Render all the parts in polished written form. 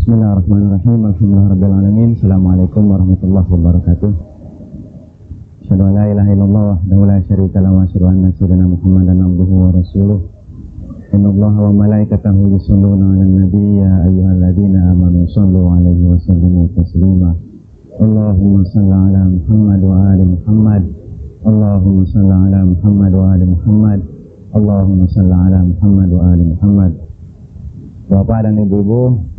Bismillahirrahmanirrahim. Alhamdulillahirrahmanirrahim. Assalamualaikum warahmatullahi wabarakatuh. Asyhadu an la ilaha illallah wahdahu la syarika lahu wa asyhadu anna sayyidina Muhammadan abduhu wa rasuluh. Innallaha wa malaikatahu yusholluna 'alan nabiy ya ayyuhalladzina amanu shallu 'alaihi wa sallimu taslima. Allahumma shalli 'ala Muhammad wa ali Muhammad. Allahumma shalli 'ala Muhammad wa ali Muhammad. Allahumma shalli 'ala Muhammad wa ali Muhammad. Bapak dan Ibu-ibu,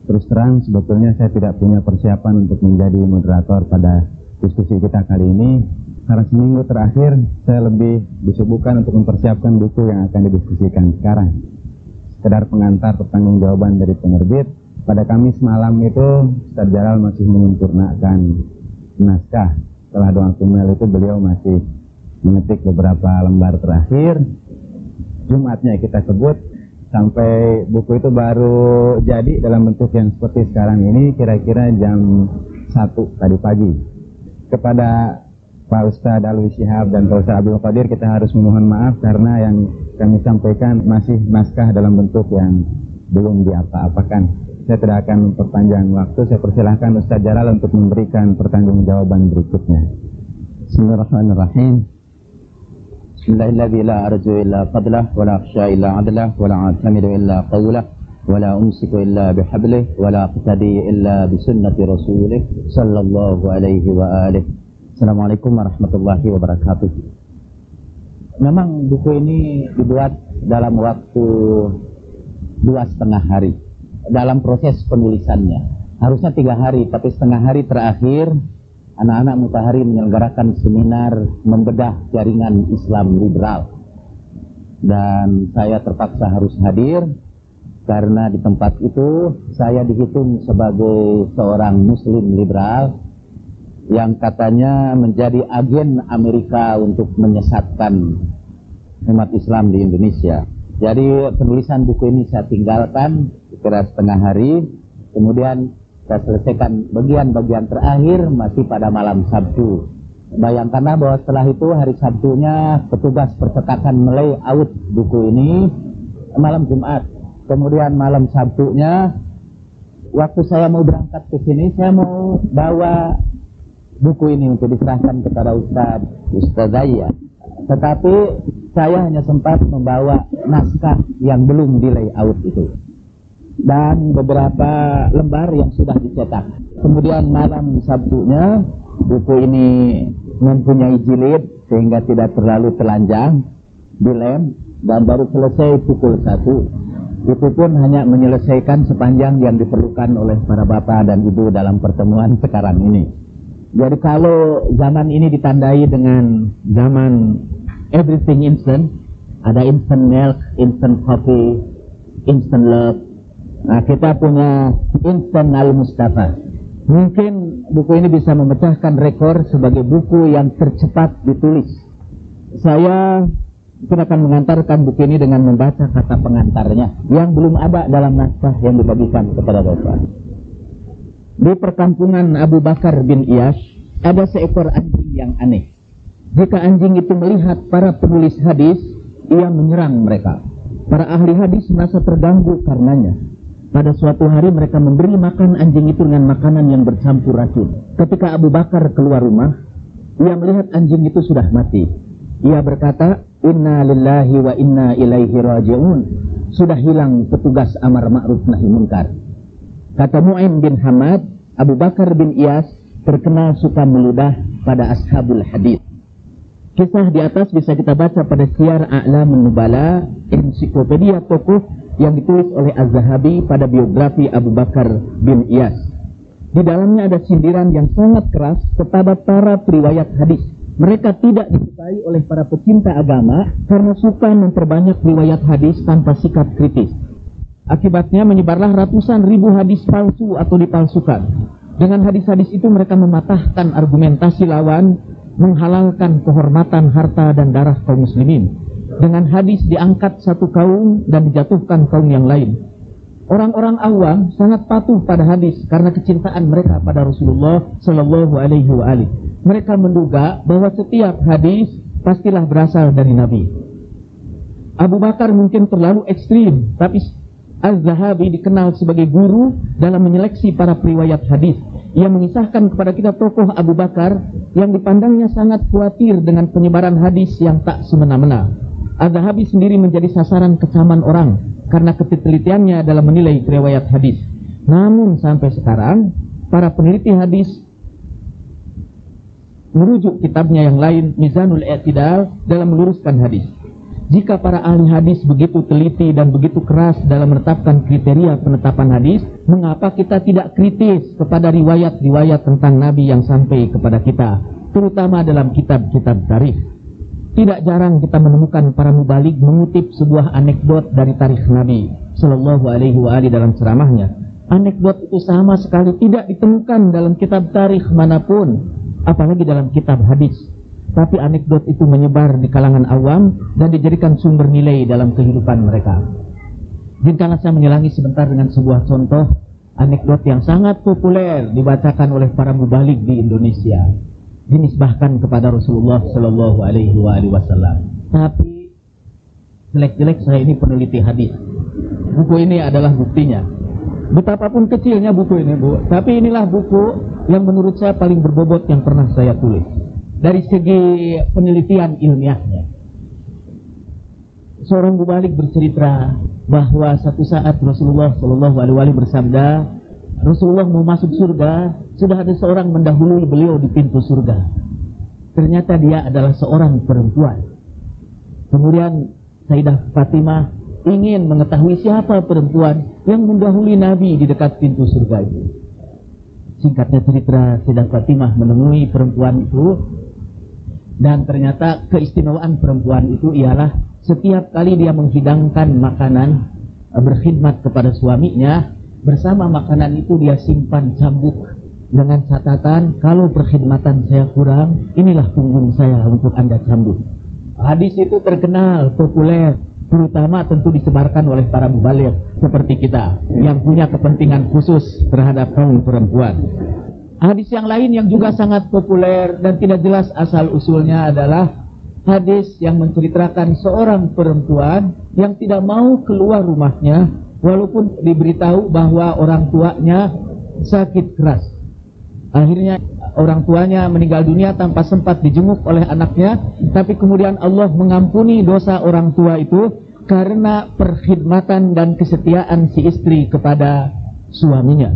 terus terang sebetulnya saya tidak punya persiapan untuk menjadi moderator pada diskusi kita kali ini, karena seminggu terakhir saya lebih disibukkan untuk mempersiapkan buku yang akan didiskusikan sekarang. Sekedar pengantar pertanggungjawaban dari penerbit, pada Kamis malam itu Ustaz Jalal masih menyempurnakan naskah. Setelah doa kumel itu beliau masih mengetik beberapa lembar terakhir. Jumatnya kita sebut sampai buku itu baru jadi dalam bentuk yang seperti sekarang ini kira-kira jam 1 tadi pagi. Kepada Pak Ustadz Alwi Syihab dan Pak Ustadz Abdul Qadir kita harus memohon maaf karena yang kami sampaikan masih naskah dalam bentuk yang belum diapa-apakan. Saya tidak akan memperpanjang waktu, saya persilahkan Ustadz Jalal untuk memberikan pertanggungjawaban berikutnya. Bismillahirrahmanirrahim. Bismillahirrahmanirrahim. La arju illa fadlah wa la akhsha illa adlah wa la atamidu illa qawlah wa la umsiku illa bihablih wa la aqtadi illa bisunnati rasulih sallallahu alaihi wa alihi. Assalamualaikum warahmatullahi wabarakatuh. Memang buku ini dibuat dalam waktu 2,5 hari. Dalam proses penulisannya harusnya 3 hari, tapi setengah hari terakhir anak-anak Mutahari menyelenggarakan seminar membedah jaringan Islam liberal, dan saya terpaksa harus hadir karena di tempat itu saya dihitung sebagai seorang muslim liberal yang katanya menjadi agen Amerika untuk menyesatkan umat Islam di Indonesia. Jadi penulisan buku ini saya tinggalkan kira setengah hari, kemudian saya selesaikan bagian-bagian terakhir masih pada malam Sabtu. Bayangkanlah bahwa setelah itu hari Sabtunya petugas percetakan melayout buku ini malam Jumat. Kemudian malam Sabtunya waktu saya mau berangkat ke sini, saya mau bawa buku ini untuk diserahkan kepada Ustadzaya. Tetapi saya hanya sempat membawa naskah yang belum di layout itu dan beberapa lembar yang sudah dicetak. Kemudian malam Sabtunya buku ini mempunyai jilid sehingga tidak terlalu telanjang, dilem, dan baru selesai pukul 1. Itu pun hanya menyelesaikan sepanjang yang diperlukan oleh para bapak dan ibu dalam pertemuan sekarang ini. Jadi kalau zaman ini ditandai dengan zaman everything instant, ada instant milk, instant coffee, instant love. Nah, kita punya instant al-Mustafa. Mungkin buku ini bisa memecahkan rekor sebagai buku yang tercepat ditulis. Saya mungkin akan mengantarkan buku ini dengan membaca kata pengantarnya yang belum ada dalam naskah yang dibagikan kepada Bapak. Di perkampungan Abu Bakar bin Iyas ada seekor anjing yang aneh. Jika anjing itu melihat para penulis hadis, ia menyerang mereka. Para ahli hadis merasa terganggu karenanya. Pada suatu hari mereka memberi makan anjing itu dengan makanan yang bercampur racun. Ketika Abu Bakar keluar rumah, ia melihat anjing itu sudah mati. Ia berkata, "Inna lillahi wa inna ilaihi raji'un." Sudah hilang petugas amar ma'ruf nahi munkar. Kata Nu'aim bin Hamad, Abu Bakar bin Iyas terkenal suka meludah pada ashabul hadis. Kisah di atas bisa kita baca pada Syiar A'lamun Nubala, ensiklopedia tokoh yang ditulis oleh Az-Zahabi pada biografi Abu Bakar bin Iyas. Di dalamnya ada sindiran yang sangat keras kepada para periwayat hadis. Mereka tidak disukai oleh para pecinta agama karena suka memperbanyak riwayat hadis tanpa sikap kritis. Akibatnya menyebarlah ratusan ribu hadis palsu atau dipalsukan. Dengan hadis-hadis itu mereka mematahkan argumentasi lawan, menghalalkan kehormatan harta dan darah kaum muslimin. Dengan hadis diangkat satu kaum dan dijatuhkan kaum yang lain. Orang-orang awam sangat patuh pada hadis karena kecintaan mereka pada Rasulullah Sallallahu Alaihi Wasallam. Mereka menduga bahwa setiap hadis pastilah berasal dari Nabi. Abu Bakar mungkin terlalu ekstrim, tapi Az-Zahabi dikenal sebagai guru dalam menyeleksi para periwayat hadis. Ia mengisahkan kepada kita tokoh Abu Bakar yang dipandangnya sangat khawatir dengan penyebaran hadis yang tak semena-mena. Az-Zahabi sendiri menjadi sasaran kecaman orang karena ketelitiannya dalam menilai riwayat hadis. Namun sampai sekarang para peneliti hadis merujuk kitabnya yang lain, Mizanul I'tidal, dalam meluruskan hadis. Jika para ahli hadis begitu teliti dan begitu keras dalam menetapkan kriteria penetapan hadis, mengapa kita tidak kritis kepada riwayat-riwayat tentang Nabi yang sampai kepada kita, terutama dalam kitab-kitab tarikh? Tidak jarang kita menemukan para mubalik mengutip sebuah anekdot dari tarikh Nabi Sallallahu Alaihi Wasallam dalam ceramahnya. Anekdot itu sama sekali tidak ditemukan dalam kitab tarikh manapun, apalagi dalam kitab hadis. Tapi anekdot itu menyebar di kalangan awam dan dijadikan sumber nilai dalam kehidupan mereka. Izinkanlah saya menyelangi sebentar dengan sebuah contoh anekdot yang sangat populer dibacakan oleh para mubalik di Indonesia, dinisbahkan kepada Rasulullah Sallallahu Alaihi Wasallam. Tapi jelek-jelek saya ini peneliti hadis. Buku ini adalah buktinya. Betapapun kecilnya buku ini, Bu, tapi inilah buku yang menurut saya paling berbobot yang pernah saya tulis dari segi penelitian ilmiahnya. Seorang mubalik bercerita bahwa satu saat Rasulullah Sallallahu Alaihi Wasallam bersabda, Rasulullah mau masuk surga, sudah ada seorang mendahului beliau di pintu surga. Ternyata dia adalah seorang perempuan. Kemudian Sayyidah Fatimah ingin mengetahui siapa perempuan yang mendahului Nabi di dekat pintu surga itu. Singkatnya cerita, Sayyidah Fatimah menemui perempuan itu, dan ternyata keistimewaan perempuan itu ialah setiap kali dia menghidangkan makanan, berkhidmat kepada suaminya, bersama makanan itu dia simpan cambuk dengan catatan, kalau perkhidmatan saya kurang, inilah punggung saya untuk Anda cambuk. Hadis itu terkenal, populer, terutama tentu disebarkan oleh para mubalik seperti kita yang punya kepentingan khusus terhadap kaum perempuan. Hadis yang lain yang juga sangat populer dan tidak jelas asal-usulnya adalah hadis yang menceritakan seorang perempuan yang tidak mau keluar rumahnya walaupun diberitahu bahwa orang tuanya sakit keras. Akhirnya orang tuanya meninggal dunia tanpa sempat dijenguk oleh anaknya, tapi kemudian Allah mengampuni dosa orang tua itu karena perkhidmatan dan kesetiaan si istri kepada suaminya.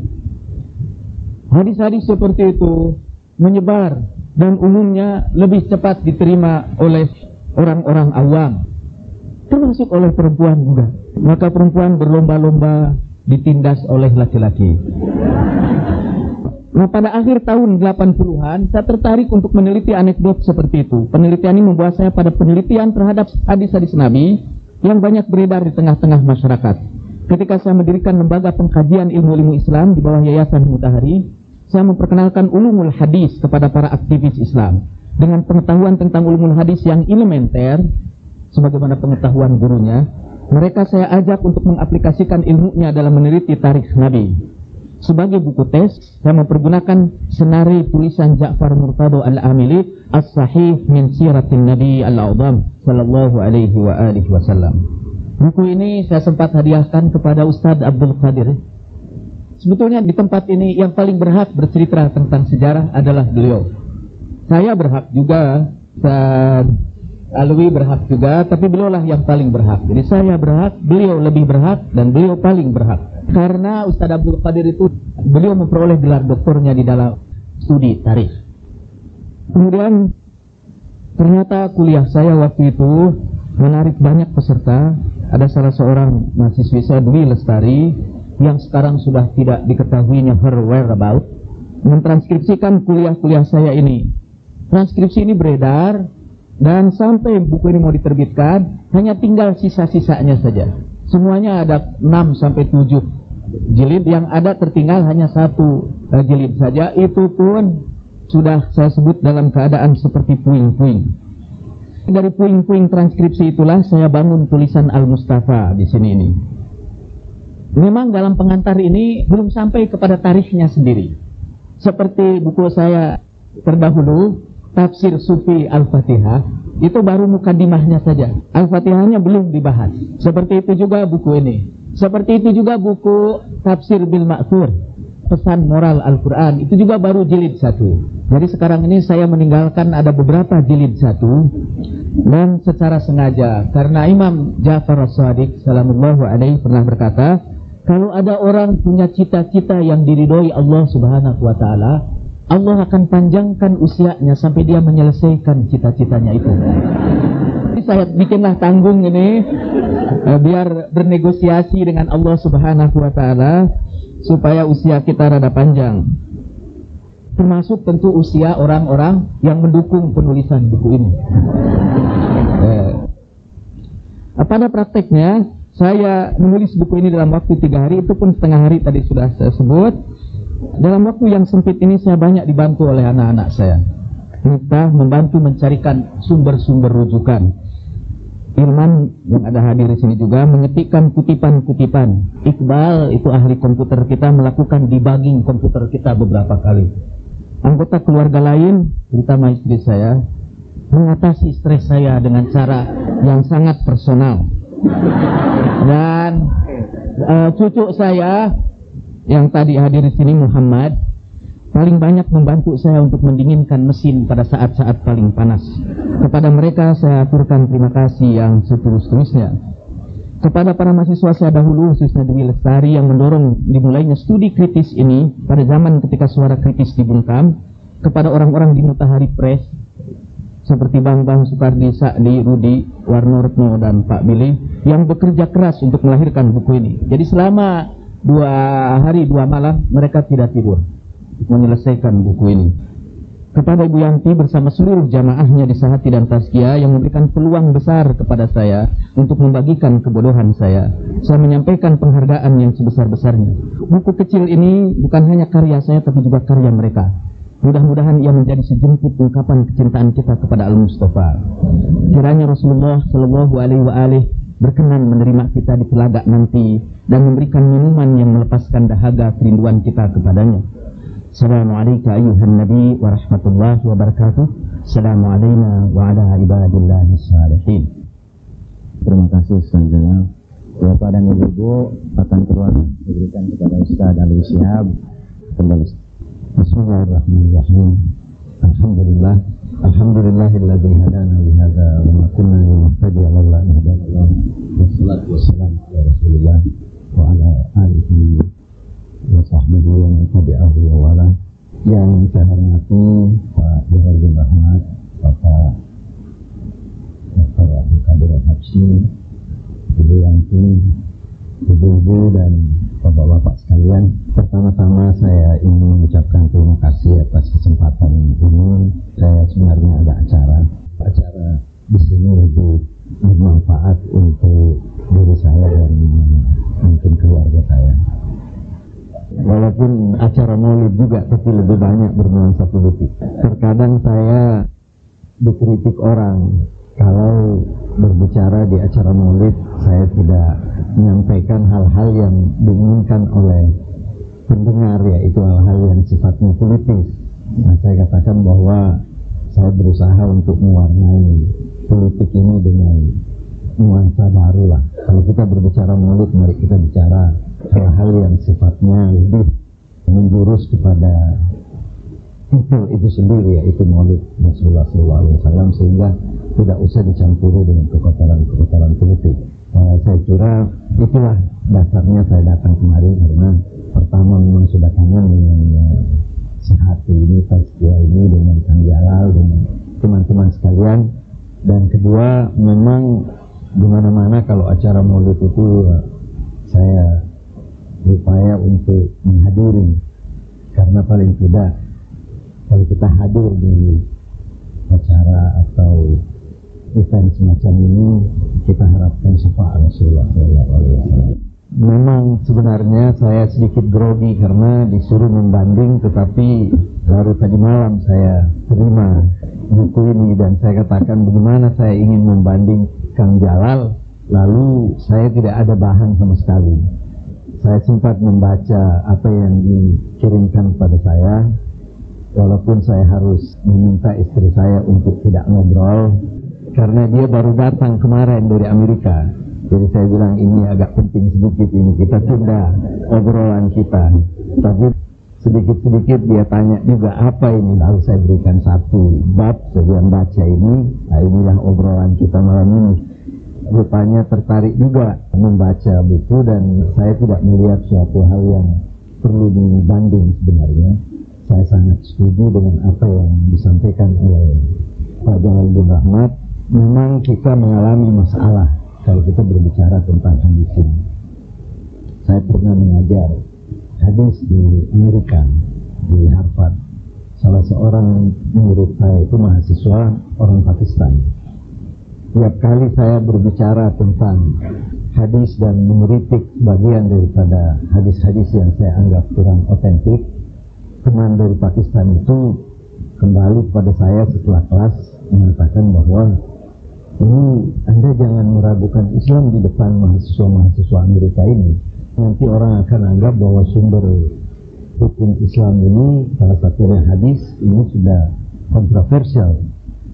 Hadis-hadis seperti itu menyebar dan umumnya lebih cepat diterima oleh orang-orang awam, termasuk oleh perempuan juga. Maka perempuan berlomba-lomba ditindas oleh laki-laki. Nah, pada akhir tahun 80-an saya tertarik untuk meneliti anekdot seperti itu. Penelitian ini membawa saya pada penelitian terhadap hadis-hadis Nabi yang banyak beredar di tengah-tengah masyarakat. Ketika saya mendirikan lembaga pengkajian ilmu-ilmu Islam di bawah Yayasan Mutahari, saya memperkenalkan ulumul hadis kepada para aktivis Islam. Dengan pengetahuan tentang ulumul hadis yang elementer, sebagaimana pengetahuan gurunya, mereka saya ajak untuk mengaplikasikan ilmunya dalam meneliti tarikh Nabi. Sebagai buku tes, saya mempergunakan senari tulisan Ja'far Murtado Al-Amili, As-Sahih min Siratin Nabi Al-A'zam Sallallahu Alaihi Wasallam. Buku ini saya sempat hadiahkan kepada Ustadz Abdul Qadir. Sebetulnya di tempat ini yang paling berhak bercerita tentang sejarah adalah beliau. Saya berhak juga, Alwi berhak juga, tapi beliaulah yang paling berhak. Jadi saya berhak, beliau lebih berhak, dan beliau paling berhak. Karena Ustadz Abdul Qadir itu, beliau memperoleh gelar doktornya di dalam studi tarikh. Kemudian ternyata kuliah saya waktu itu menarik banyak peserta. Ada salah seorang mahasiswi saya, Dwi Lestari, yang sekarang sudah tidak diketahuinya her whereabout, mentranskripsikan kuliah-kuliah saya ini. Transkripsi ini beredar, dan sampai buku ini mau diterbitkan, hanya tinggal sisa-sisanya saja. Semuanya ada 6-7 jilid, yang ada tertinggal hanya 1 jilid saja. Itu pun sudah saya sebut dalam keadaan seperti puing-puing. Dari puing-puing transkripsi itulah saya bangun tulisan Al-Mustafa di sini ini. Memang dalam pengantar ini belum sampai kepada tarikhnya sendiri. Seperti buku saya terdahulu, Tafsir Sufi Al-Fatihah, itu baru mukadimahnya saja. Al-Fatihahnya belum dibahas. Seperti itu juga buku ini. Seperti itu juga buku Tafsir Bil Ma'thur, pesan moral Al-Quran, itu juga baru jilid 1. Jadi sekarang ini saya meninggalkan ada beberapa jilid 1, dan secara sengaja karena Imam Ja'far As-Shadiq sallallahu alaihi pernah berkata, kalau ada orang punya cita-cita yang diridhoi Allah Subhanahu wa taala, Allah akan panjangkan usianya sampai dia menyelesaikan cita-citanya itu. Jadi saya bikinlah tanggung ini biar bernegosiasi dengan Allah Subhanahu wa taala supaya usia kita rada panjang. Termasuk tentu usia orang-orang yang mendukung penulisan buku ini. Pada prakteknya saya menulis buku ini dalam waktu 3 hari, itu pun setengah hari tadi sudah saya sebut. Dalam waktu yang sempit ini saya banyak dibantu oleh anak-anak saya. Kita membantu mencarikan sumber-sumber rujukan. Irman yang ada hadir di sini juga mengetikkan kutipan-kutipan. Iqbal itu ahli komputer kita melakukan debugging komputer kita beberapa kali. Anggota keluarga lain, terutama istri saya, mengatasi stres saya dengan cara yang sangat personal. Dan cucu saya yang tadi hadir di sini, Muhammad, paling banyak membantu saya untuk mendinginkan mesin pada saat-saat paling panas. Kepada mereka saya aturkan terima kasih yang setulus-tulusnya. Kepada para mahasiswa saya dahulu, khususnya Dewi Lestari yang mendorong dimulainya studi kritis ini pada zaman ketika suara kritis dibungkam. Kepada orang-orang di Matahari Press seperti Bang Sukardi, Sa'di, Rudi, Warnorno, dan Pak Billy yang bekerja keras untuk melahirkan buku ini. Jadi selama 2 hari 2 malam mereka tidak tidur untuk menyelesaikan buku ini. Kepada Ibu Yanti bersama seluruh jamaahnya di Sahati dan Tazkiyah yang memberikan peluang besar kepada saya untuk membagikan kebodohan saya menyampaikan penghargaan yang sebesar-besarnya. Buku kecil ini bukan hanya karya saya tapi juga karya mereka. Mudah-mudahan ia menjadi sejemput ungkapan kecintaan kita kepada Al-Mustafa. Kiranya Rasulullah Shallallahu Alaihi Wasallam berkenan menerima kita di telaga nanti dan memberikan minuman yang melepaskan dahaga kerinduan kita kepadanya. Assalamualaikum ayuhan Nabi wa rahmatullahi wa barakatuh. Assalamualaikum wa ala ibadillahi salihin. Terima kasih Ustaz Jalal. Bapak dan Ibu, akan keluarga diberikan kepada Ustaz Alwi Syihab. Kembali. Bismillahirrahmanirrahim. Alhamdulillah. Alhamdulillahilladzi hadana li hadza wa ma kunna linahtadiya laula an hadana Allah. Wassalatu wassalamu ala Rasulillah wa ala alihi wa sahbihi wa man tabi'ahu wa wala. Yang saya hormati Pak Jarod bin Rahmat, Bapak Dr. Abdul Qadir Al-Habsyi, Ibu Yanti, Ibu-ibu dan Bapak-bapak sekalian, pertama-tama saya ingin mengucapkan terima kasih atas kesempatan ini. Saya sebenarnya ada acara di sini lebih bermanfaat untuk diri saya dan mungkin keluarga saya. Walaupun acara maulid juga, tapi lebih banyak bernuansa politik. Terkadang saya dikritik orang kalau berbicara di acara maulid saya tidak menyampaikan hal-hal yang diinginkan oleh pendengar, yaitu hal-hal yang sifatnya politis. Nah, saya katakan bahwa saya berusaha untuk mewarnai politik ini dengan nuansa baru lah. Kalau kita berbicara maulid, mari kita bicara hal-hal yang sifatnya lebih menjurus kepada itu sendiri, yaitu maulid Rasulullah SAW, sehingga tidak usah dicampuri dengan kekotoran politik. Saya kira itulah dasarnya saya datang kemari, karena pertama memang sudah kangen dengan Sahati ini, Tazkiyah ini, dengan Kang Jalal, dengan teman-teman sekalian. Dan kedua, memang dimana-mana kalau acara maulid itu saya berupaya untuk menghadiri, karena paling tidak kalau kita hadir di acara atau event semacam ini, kita harapkan syafaat Rasulullah SAW. Memang sebenarnya saya sedikit grogi karena disuruh membanding, tetapi baru tadi malam saya terima buku ini dan saya katakan bagaimana saya ingin membanding Kang Jalal, lalu saya tidak ada bahan sama sekali. Saya sempat membaca apa yang dikirimkan pada saya, walaupun saya harus meminta istri saya untuk tidak ngobrol karena dia baru datang kemarin dari Amerika. Jadi saya bilang ini agak penting sedikit, ini kita tunda obrolan kita. Tapi sedikit-sedikit dia tanya juga apa ini, lalu saya berikan satu bab saja yang baca ini. Nah, inilah obrolan kita malam ini. Rupanya tertarik juga membaca buku, dan saya tidak melihat suatu hal yang perlu dibanding sebenarnya. Saya sangat setuju dengan apa yang disampaikan oleh Pak Jalaluddin Rahmat. Memang kita mengalami masalah kalau kita berbicara tentang hadis ini. Saya pernah mengajar hadis di Amerika, di Harvard. Salah seorang murid saya itu mahasiswa orang Pakistan. Tiap kali saya berbicara tentang hadis dan mengkritik bagian daripada hadis-hadis yang saya anggap kurang otentik, teman dari Pakistan itu kembali kepada saya setelah kelas mengatakan bahwa ini Anda jangan meragukan Islam di depan mahasiswa-mahasiswa Amerika ini. Nanti orang akan anggap bahwa sumber hukum Islam ini, salah satunya hadis, ini sudah kontroversial,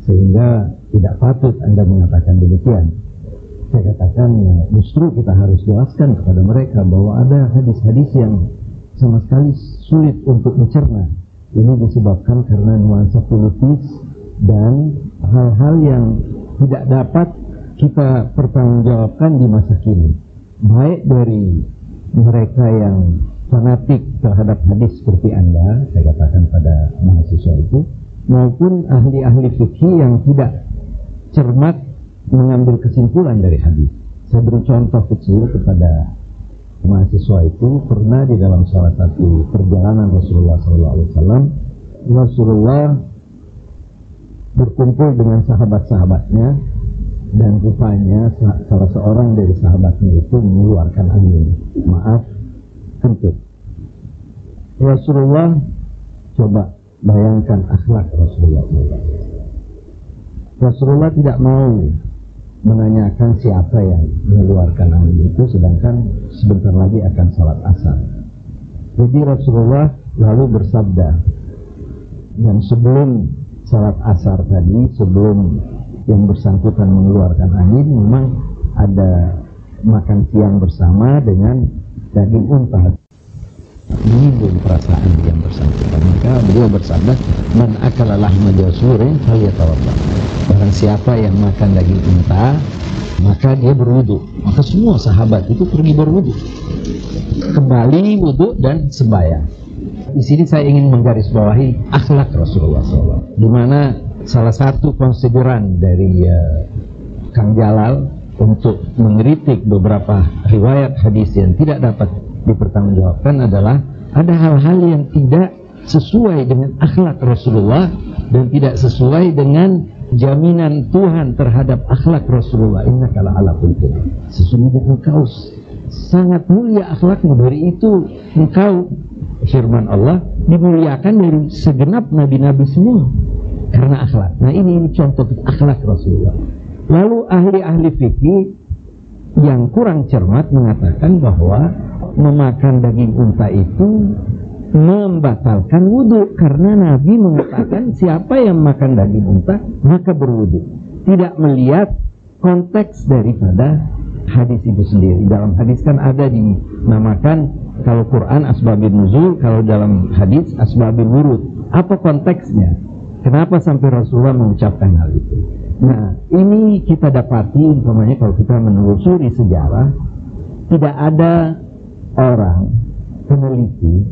sehingga tidak patut Anda mengatakan demikian. Saya katakan ya, justru kita harus jelaskan kepada mereka bahwa ada hadis-hadis yang sama sekali sulit untuk dicerna. Ini disebabkan karena nuansa politis dan hal-hal yang tidak dapat kita pertanggungjawabkan di masa kini, baik dari mereka yang fanatik terhadap hadis seperti Anda, saya katakan pada mahasiswa itu, maupun ahli-ahli fikih yang tidak cermat mengambil kesimpulan dari hadis. Saya beri contoh kecil kepada mahasiswa itu. Pernah di dalam salah satu perjalanan Rasulullah SAW, Rasulullah berkumpul dengan sahabat-sahabatnya, dan rupanya salah seorang dari sahabatnya itu mengeluarkan angin, maaf, kentut. Rasulullah, coba bayangkan akhlak Rasulullah. Rasulullah tidak mau menanyakan siapa yang mengeluarkan angin itu, sedangkan sebentar lagi akan salat asar. Jadi Rasulullah lalu bersabda, dan sebelum salat asar tadi, sebelum yang bersangkutan mengeluarkan angin, memang ada makan siang bersama dengan daging unta. Menyinggung perasaan yang bersangkutan, maka beliau bersabda, man akala lahma jasurin falyatawadda. Barang siapa yang makan daging unta, maka dia berwudu. Maka semua sahabat itu pergi berwudu, kembali wudu dan sembahyang. Di sini saya ingin menggarisbawahi akhlak Rasulullah SAW, di mana salah satu konsideran dari Kang Jalal untuk mengkritik beberapa riwayat hadis yang tidak dapat dipertanggungjawabkan adalah ada hal-hal yang tidak sesuai dengan akhlak Rasulullah dan tidak sesuai dengan jaminan Tuhan terhadap akhlak Rasulullah. Innaka la'ala khuluqin. Sesungguhnya engkau sangat mulia akhlakmu, dari itu engkau, firman Allah, dimuliakan dari segenap nabi-nabi semua karena akhlak. Nah ini contoh akhlak Rasulullah. Lalu ahli-ahli fikih yang kurang cermat mengatakan bahwa memakan daging unta itu membatalkan wudhu, karena Nabi mengatakan siapa yang makan daging unta maka berwudhu, tidak melihat konteks daripada hadis itu sendiri. Dalam hadis kan ada dinamakan, kalau Quran asbabun nuzul, kalau dalam hadis asbabun wurud. Apa konteksnya? Kenapa sampai Rasulullah mengucapkan hal itu? Nah, ini kita dapati, umpamanya kalau kita menelusuri sejarah, tidak ada orang peneliti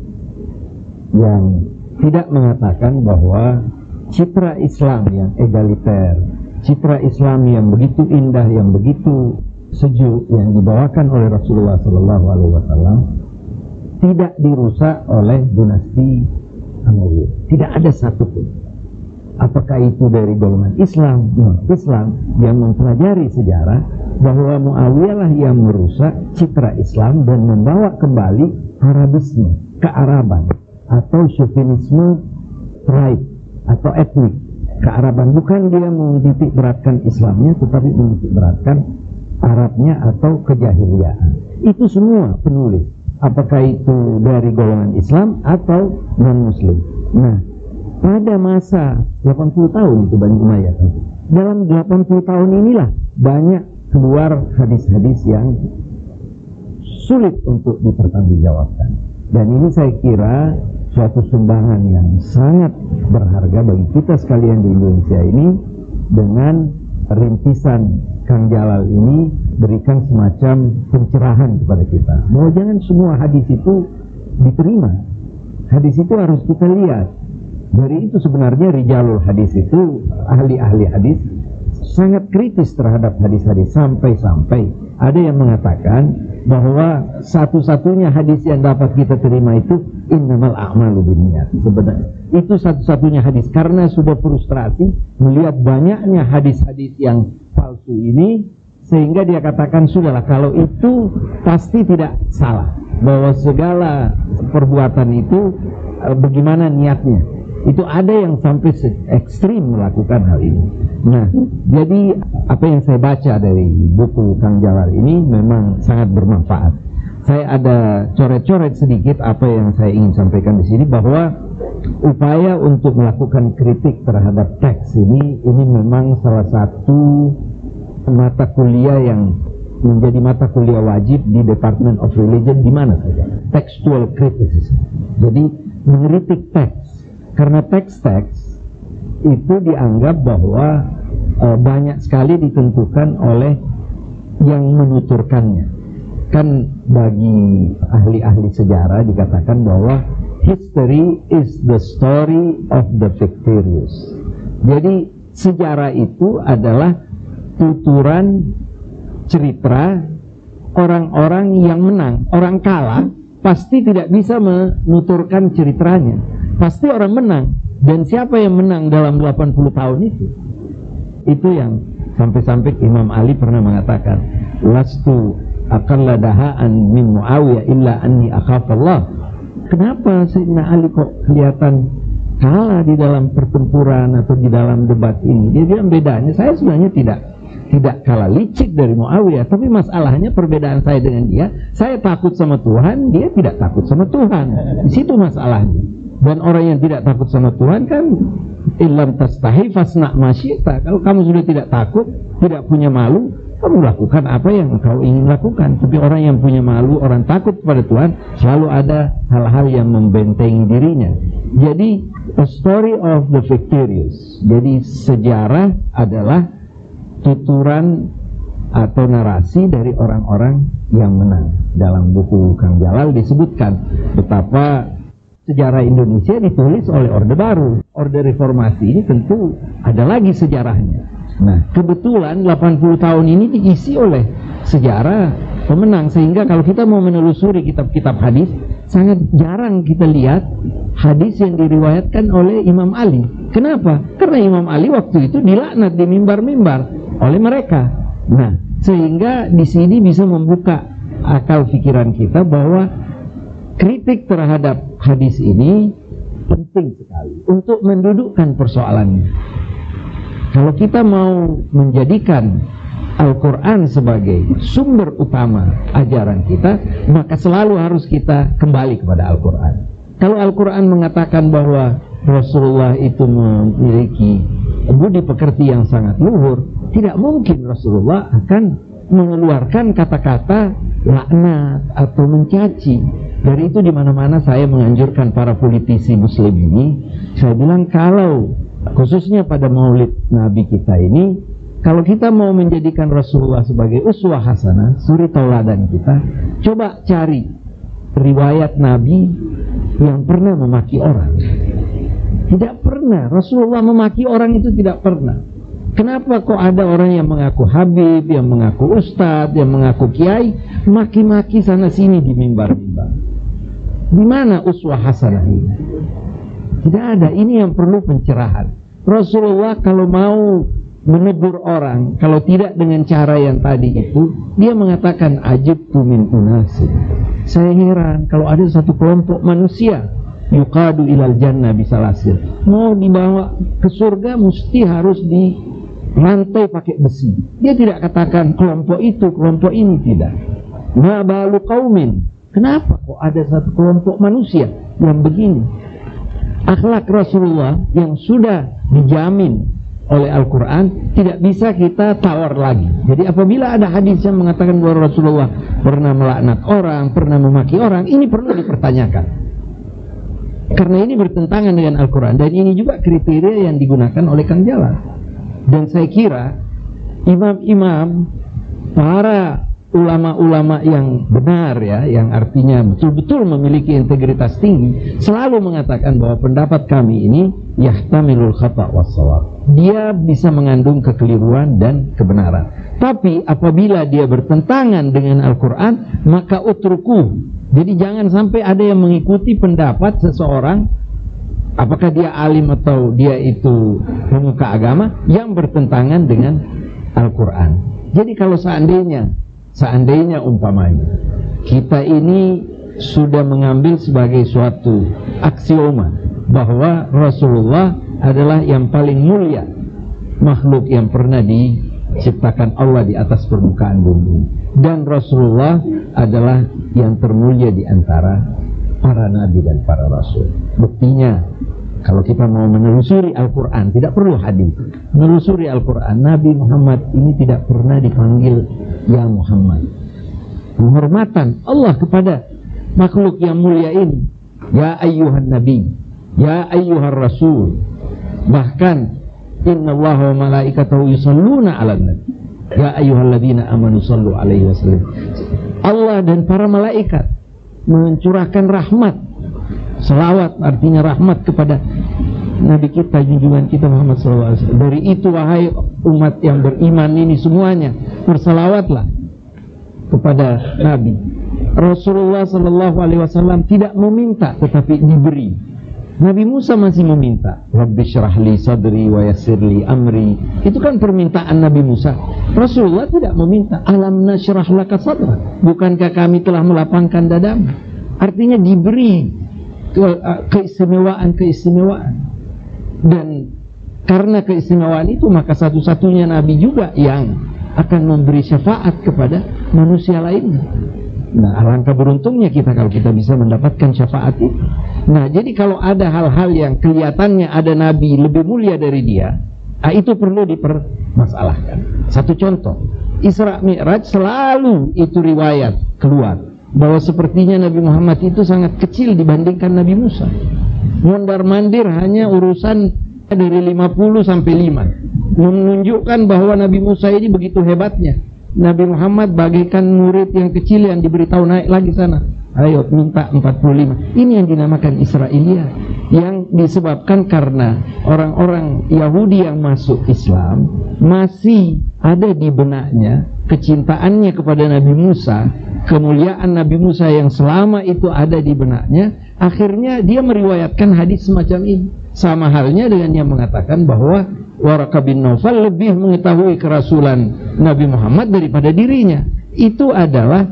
yang tidak mengatakan bahwa citra Islam yang egaliter, citra Islam yang begitu indah, yang begitu sejuk yang dibawakan oleh Rasulullah SAW tidak dirusak oleh dinasti Umayyah. Tidak ada satupun. Apakah itu dari golongan Islam, non-Islam yang mempelajari sejarah, bahwa Muawiyah lah yang merusak citra Islam dan membawa kembali Arabisme, kearaban, atau chauvinisme tribe atau etnik kearaban. Bukan dia menitik beratkan Islamnya, tetapi menitik beratkan Arabnya atau kejahiliaan. Itu semua penulis, apakah itu dari golongan Islam atau non-Muslim. Nah, pada masa 80 tahun itu Bani Umayyah, dalam 80 tahun inilah banyak keluar hadis-hadis yang sulit untuk dipertanggungjawabkan. Dan ini saya kira suatu sumbangan yang sangat berharga bagi kita sekalian di Indonesia ini. Dengan rintisan Kang Jalal ini berikan semacam pencerahan kepada kita bahwa jangan semua hadis itu diterima. Hadis itu harus kita lihat. Dari itu sebenarnya rijalul hadis itu, ahli-ahli hadis sangat kritis terhadap hadis-hadis, sampai-sampai ada yang mengatakan bahwa satu-satunya hadis yang dapat kita terima itu innamal a'malu binniyat. Sebenarnya itu satu-satunya hadis, karena sudah frustrasi melihat banyaknya hadis-hadis yang palsu ini, sehingga dia katakan sudahlah, kalau itu pasti tidak salah, bahwa segala perbuatan itu bagaimana niatnya. Itu ada yang sampai ekstrim melakukan hal ini. Nah, jadi apa yang saya baca dari buku Kang Jalal ini memang sangat bermanfaat. Saya ada coret-coret sedikit apa yang saya ingin sampaikan di sini, bahwa upaya untuk melakukan kritik terhadap teks ini memang salah satu mata kuliah yang menjadi mata kuliah wajib di Department of Religion di mana saja. Textual criticism. Jadi mengkritik teks. Karena teks-teks itu dianggap bahwa banyak sekali ditentukan oleh yang menuturkannya. Kan bagi ahli-ahli sejarah dikatakan bahwa history is the story of the victorious. Jadi sejarah itu adalah tuturan cerita orang-orang yang menang. Orang kalah pasti tidak bisa menuturkan ceritanya. Pasti orang menang. Dan siapa yang menang dalam 80 tahun itu? Itu yang sampai-sampai Imam Ali pernah mengatakan, lastu aqalla daha'an min Muawiyah illa anni akhafallah. Kenapa Sayyidina Ali kok kelihatan kalah di dalam pertempuran atau di dalam debat ini? Dia bilang bedanya, saya sebenarnya tidak kalah licik dari Muawiyah, tapi masalahnya perbedaan saya dengan dia, saya takut sama Tuhan, dia tidak takut sama Tuhan. Di situ masalahnya. Dan orang yang tidak takut sama Tuhan kan illam tastahi fasna masyita. Kalau kamu sudah tidak takut, tidak punya malu, kamu lakukan apa yang kau ingin lakukan. Tapi orang yang punya malu, orang takut kepada Tuhan, selalu ada hal-hal yang membentengi dirinya. Jadi a story of the victorious. Jadi sejarah adalah tuturan atau narasi dari orang-orang yang menang. Dalam buku Kang Jalal disebutkan betapa sejarah Indonesia ditulis oleh Orde Baru. Orde Reformasi ini tentu ada lagi sejarahnya. Nah, kebetulan 80 tahun ini diisi oleh sejarah pemenang, sehingga kalau kita mau menelusuri kitab-kitab hadis, sangat jarang kita lihat hadis yang diriwayatkan oleh Imam Ali. Kenapa? Karena Imam Ali waktu itu dilaknat di mimbar-mimbar oleh mereka. Nah, sehingga di sini bisa membuka akal pikiran kita bahwa kritik terhadap hadis ini penting sekali untuk mendudukkan persoalannya. Kalau kita mau menjadikan Al-Quran sebagai sumber utama ajaran kita, maka selalu harus kita kembali kepada Al-Quran. Kalau Al-Quran mengatakan bahwa Rasulullah itu memiliki budi pekerti yang sangat luhur, tidak mungkin Rasulullah akan mengeluarkan kata-kata laknat atau mencaci. Dari itu di mana-mana saya menganjurkan para politisi muslim ini, saya bilang kalau khususnya pada maulid Nabi kita ini, kalau kita mau menjadikan Rasulullah sebagai uswah hasanah, suri tauladan kita, coba cari riwayat Nabi yang pernah memaki orang. Tidak pernah. Rasulullah memaki orang itu tidak pernah. Kenapa kok ada orang yang mengaku habib, yang mengaku ustadz, yang mengaku kiai, maki-maki sana sini di mimbar-mimbar? Di mana uswah hasanah ini? Tidak ada. Ini yang perlu pencerahan. Rasulullah kalau mau menegur orang, kalau tidak dengan cara yang tadi itu, dia mengatakan ajibtu min unasin. Saya heran kalau ada satu kelompok manusia yuqadu ilal jannah bisalasir, mau dibawa ke surga mesti harus di rantai pakai besi. Dia tidak katakan kelompok itu, kelompok ini, tidak. Ma balu qaumin, kenapa kok ada satu kelompok manusia yang begini? Akhlak Rasulullah yang sudah dijamin oleh Al-Quran, tidak bisa kita tawar lagi. Jadi apabila ada hadis yang mengatakan bahwa Rasulullah pernah melaknat orang, pernah memaki orang, ini perlu dipertanyakan, karena ini bertentangan dengan Al-Quran. Dan ini juga kriteria yang digunakan oleh Kang Jalan. Dan saya kira imam-imam, para ulama-ulama yang benar ya, yang artinya betul-betul memiliki integritas tinggi, selalu mengatakan bahwa pendapat kami ini yahtamilul khata' was-shawab. Dia bisa mengandung kekeliruan dan kebenaran. Tapi apabila dia bertentangan dengan Al-Quran, maka utruku. Jadi jangan sampai ada yang mengikuti pendapat seseorang, apakah dia alim atau dia itu pemuka agama, yang bertentangan dengan Al-Quran. Jadi kalau seandainya umpamanya kita ini sudah mengambil sebagai suatu aksioma bahwa Rasulullah adalah yang paling mulia makhluk yang pernah diciptakan Allah di atas permukaan bumi, dan Rasulullah adalah yang termulia di antara para nabi dan para rasul. Buktinya, kalau kita mau menelusuri Al-Quran, tidak perlu hadis. Menelusuri Al-Quran, Nabi Muhammad ini tidak pernah dipanggil ya Muhammad. Penghormatan Allah kepada makhluk yang mulia ini, ya ayyuhan nabi, ya ayyuhan rasul. Bahkan innallaha wa malaikatahu yusalluna 'alan nabi, ya ayyuhalladzina amanu sallu alaihi wasallam. Allah dan para malaikat mencurahkan rahmat. Selawat artinya rahmat kepada Nabi kita, junjungan kita Muhammad SAW. Dari itu wahai umat yang beriman ini semuanya, berselawatlah kepada Nabi. Rasulullah SAW tidak meminta tetapi diberi. Nabi Musa masih meminta, Rabbi syrah li sadri wa yassir li amri. Itu kan permintaan Nabi Musa. Rasulullah tidak meminta, alam nasyrah laka sadra, bukankah kami telah melapangkan dadamu. Artinya diberi keistimewaan. Dan karena keistimewaan itu, maka satu-satunya Nabi juga yang akan memberi syafaat kepada manusia lainnya. Nah, alangkah beruntungnya kita kalau kita bisa mendapatkan syafaat itu. Nah, jadi kalau ada hal-hal yang kelihatannya ada Nabi lebih mulia dari dia, itu perlu dipermasalahkan. Satu contoh, Isra Mi'raj selalu itu riwayat keluar bahwa sepertinya Nabi Muhammad itu sangat kecil dibandingkan Nabi Musa. Mondar-mandir hanya urusan dari 50 sampai 5, menunjukkan bahwa Nabi Musa ini begitu hebatnya. Nabi Muhammad bagaikan murid yang kecil yang diberitahu naik lagi sana, ayo minta 45. Ini yang dinamakan Israiliyah, yang disebabkan karena orang-orang Yahudi yang masuk Islam masih ada di benaknya kecintaannya kepada Nabi Musa, kemuliaan Nabi Musa yang selama itu ada di benaknya. Akhirnya dia meriwayatkan hadis semacam ini. Sama halnya dengan yang mengatakan bahwa Waraqah bin Naufal lebih mengetahui kerasulan Nabi Muhammad daripada dirinya. Itu adalah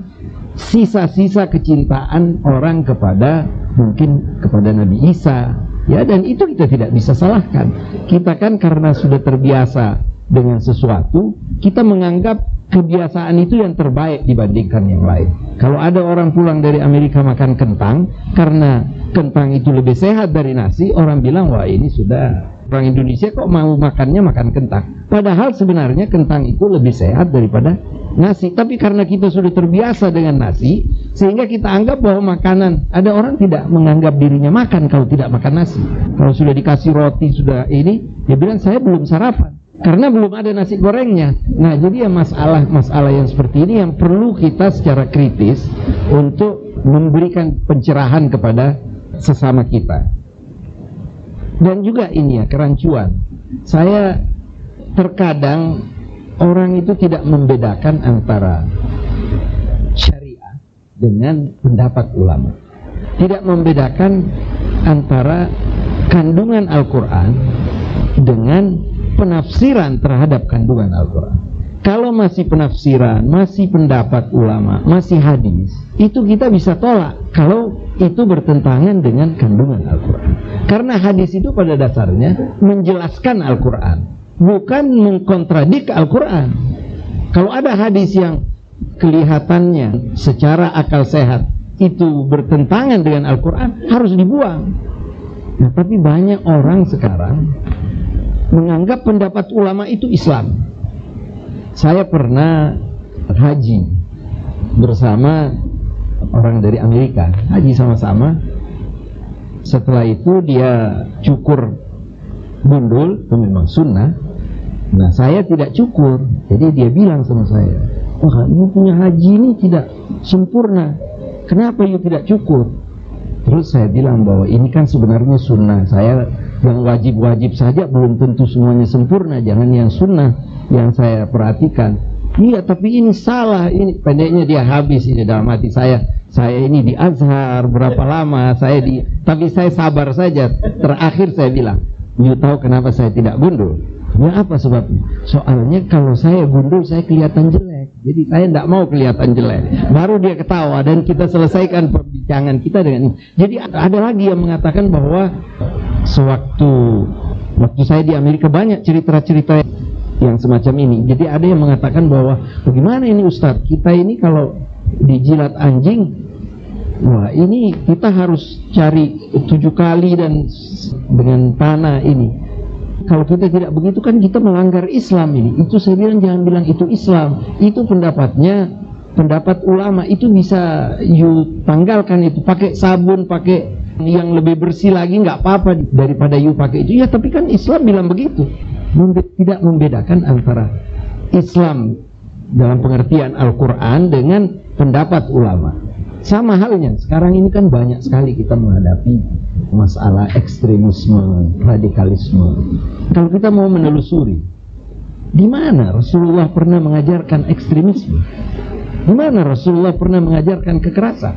sisa-sisa kecintaan orang kepada, mungkin kepada Nabi Isa, ya, dan itu kita tidak bisa salahkan. Kita kan karena sudah terbiasa dengan sesuatu, kita menganggap kebiasaan itu yang terbaik dibandingkan yang lain. Kalau ada orang pulang dari Amerika makan kentang, karena kentang itu lebih sehat dari nasi, orang bilang, wah ini sudah, orang Indonesia kok mau makannya makan kentang. Padahal sebenarnya kentang itu lebih sehat daripada nasi. Tapi karena kita sudah terbiasa dengan nasi, sehingga kita anggap bahwa makanan, ada orang tidak menganggap dirinya makan kalau tidak makan nasi. Kalau sudah dikasih roti, sudah ini, dia bilang saya belum sarapan, karena belum ada nasi gorengnya. Nah, jadi ya masalah yang seperti ini yang perlu kita secara kritis untuk memberikan pencerahan kepada sesama kita. Dan juga ini ya, kerancuan. Saya terkadang orang itu tidak membedakan antara syariah dengan pendapat ulama, tidak membedakan antara kandungan Al-Quran dengan penafsiran terhadap kandungan Al-Quran. Kalau masih penafsiran, masih pendapat ulama, masih hadis, itu kita bisa tolak kalau itu bertentangan dengan kandungan Al-Quran. Karena hadis itu pada dasarnya menjelaskan Al-Quran, bukan mengkontradik Al-Quran. Kalau ada hadis yang kelihatannya secara akal sehat itu bertentangan dengan Al-Quran, harus dibuang. Nah, tapi banyak orang sekarang menganggap pendapat ulama itu Islam. Saya pernah haji bersama orang dari Amerika, haji sama-sama. Setelah itu dia cukur gundul, itu memang sunnah. Nah, saya tidak cukur, jadi dia bilang sama saya, wah, you punya haji ini tidak sempurna, kenapa you tidak cukur? Terus saya bilang bahwa ini kan sebenarnya sunnah, saya yang wajib-wajib saja belum tentu semuanya sempurna, jangan yang sunnah yang saya perhatikan. Iya, tapi ini salah, ini pendeknya dia habis ini dalam hati saya ini di Azhar berapa lama, tapi saya sabar saja. Terakhir saya bilang, you tahu kenapa saya tidak gundul? Ya, apa sebabnya? Soalnya kalau saya gundul saya kelihatan jelek, jadi saya tidak mau kelihatan jelek. Baru dia ketawa dan kita selesaikan perbincangan kita dengan ini. Jadi ada lagi yang mengatakan bahwa waktu saya di Amerika banyak cerita-cerita yang semacam ini. Jadi ada yang mengatakan bahwa bagaimana ini Ustadz, kita ini kalau dijilat anjing, wah ini kita harus cari 7 kali dan dengan panah ini. Kalau kita tidak begitu kan kita melanggar Islam ini. Itu saya bilang jangan bilang itu Islam. Itu pendapatnya, pendapat ulama. Itu bisa you tanggalkan itu. Pakai sabun, pakai yang lebih bersih lagi nggak apa-apa daripada you pakai itu. Ya tapi kan Islam bilang begitu. Tidak membedakan antara Islam dalam pengertian Al-Quran dengan pendapat ulama. Sama halnya, sekarang ini kan banyak sekali kita menghadapi masalah ekstremisme, radikalisme. Kalau kita mau menelusuri, di mana Rasulullah pernah mengajarkan ekstremisme? Di mana Rasulullah pernah mengajarkan kekerasan?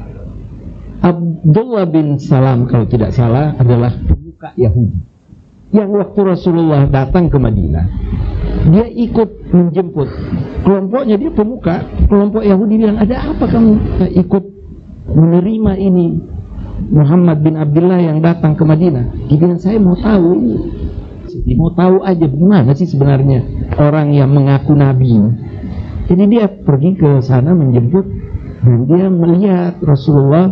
Abdullah bin Salam, kalau tidak salah, adalah pemuka Yahudi. Yang waktu Rasulullah datang ke Madinah, dia ikut menjemput kelompoknya, dia pemuka kelompok Yahudi, bilang, ada apa kamu ikut menerima ini Muhammad bin Abdullah yang datang ke Madinah? Dia bilang, saya mau tahu ini, mau tahu aja bagaimana sih sebenarnya orang yang mengaku nabi. Jadi dia pergi ke sana menjemput dan dia melihat Rasulullah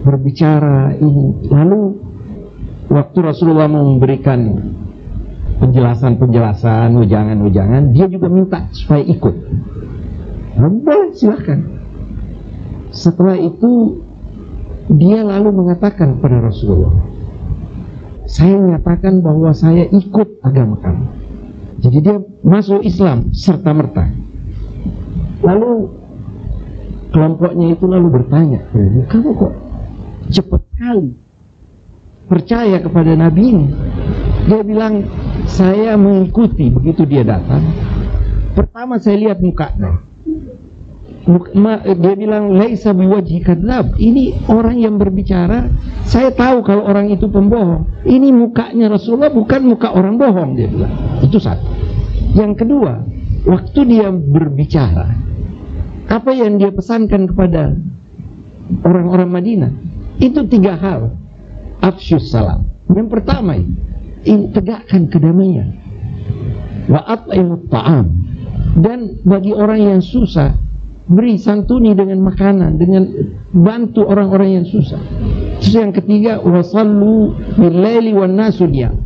berbicara ini. Lalu waktu Rasulullah memberikan penjelasan-penjelasan, ujangan-ujangan, dia juga minta supaya ikut. Boleh, silakan. Setelah itu dia lalu mengatakan pada Rasulullah, saya menyatakan bahwa saya ikut agama kamu. Jadi dia masuk Islam serta-merta. Lalu kelompoknya itu lalu bertanya, kamu kok cepat kali percaya kepada Nabi ini? Dia bilang, saya mengikuti. Begitu dia datang, pertama saya lihat mukanya. Dia bilang, laisa biwajhi kadzab. Ini orang yang berbicara, saya tahu kalau orang itu pembohong. Ini mukanya Rasulullah bukan muka orang bohong, dia bilang. Itu satu. Yang kedua, waktu dia berbicara, apa yang dia pesankan kepada orang-orang Madinah? Itu 3 hal. Afsyus salam. Yang pertama, tegakkan kedamaian. Wa at'imut ta'am. Dan bagi orang yang susah, beri santuni dengan makanan, dengan bantu orang-orang yang susah. Terus yang ketiga, wasallu bil-laili wan nasu niyam.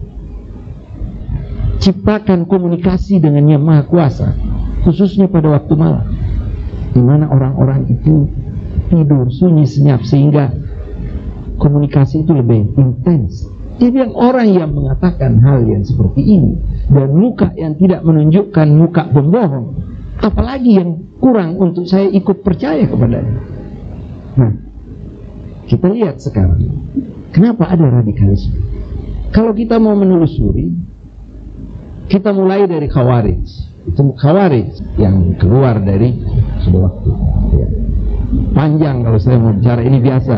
Ciptakan komunikasi dengan Yang Maha Kuasa, khususnya pada waktu malam, di mana orang-orang itu tidur sunyi senyap sehingga komunikasi itu lebih intens. Jadi yang orang yang mengatakan hal yang seperti ini dan muka yang tidak menunjukkan muka pembohong, apalagi yang kurang untuk saya ikut percaya kepadanya. Nah, kita lihat sekarang, kenapa ada radikalisme? Kalau kita mau menelusuri, kita mulai dari Khawarij. Itu Khawarij yang keluar dari sebuah waktu. Ya. Panjang kalau saya mau bicara, ini biasa.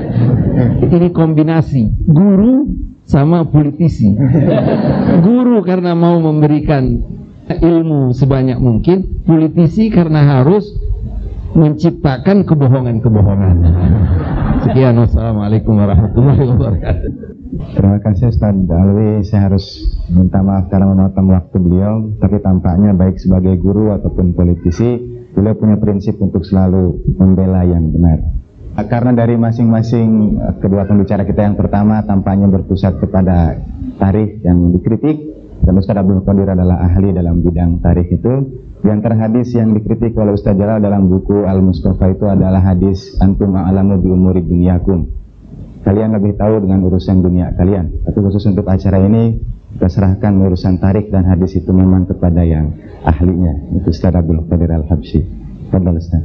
Ini kombinasi guru sama politisi. Guru karena mau memberikan ilmu sebanyak mungkin, politisi karena harus menciptakan kebohongan-kebohongan. Sekian, wassalamualaikum warahmatullahi wabarakatuh. Terima kasih Ustaz Alwi. Saya harus minta maaf karena memotong waktu beliau, tapi tampaknya baik sebagai guru ataupun politisi, beliau punya prinsip untuk selalu membela yang benar. Karena dari masing-masing kedua pembicara kita, yang pertama tampaknya berpusat kepada tarikh yang dikritik, Dan Ustaz Abdul Qadir adalah ahli dalam bidang tarikh itu. Di antara hadis yang dikritik oleh Ustaz Jalal dalam buku Al-Mustafa itu adalah hadis antum a'lamu bi umuri dunyakum. Kalian lebih tahu dengan urusan dunia kalian. Tapi khusus untuk acara ini kita serahkan urusan tarikh dan hadis itu memang kepada yang ahlinya, itu Ustaz Abdul Qadir Al-Habsyi. Fadhal Ustaz.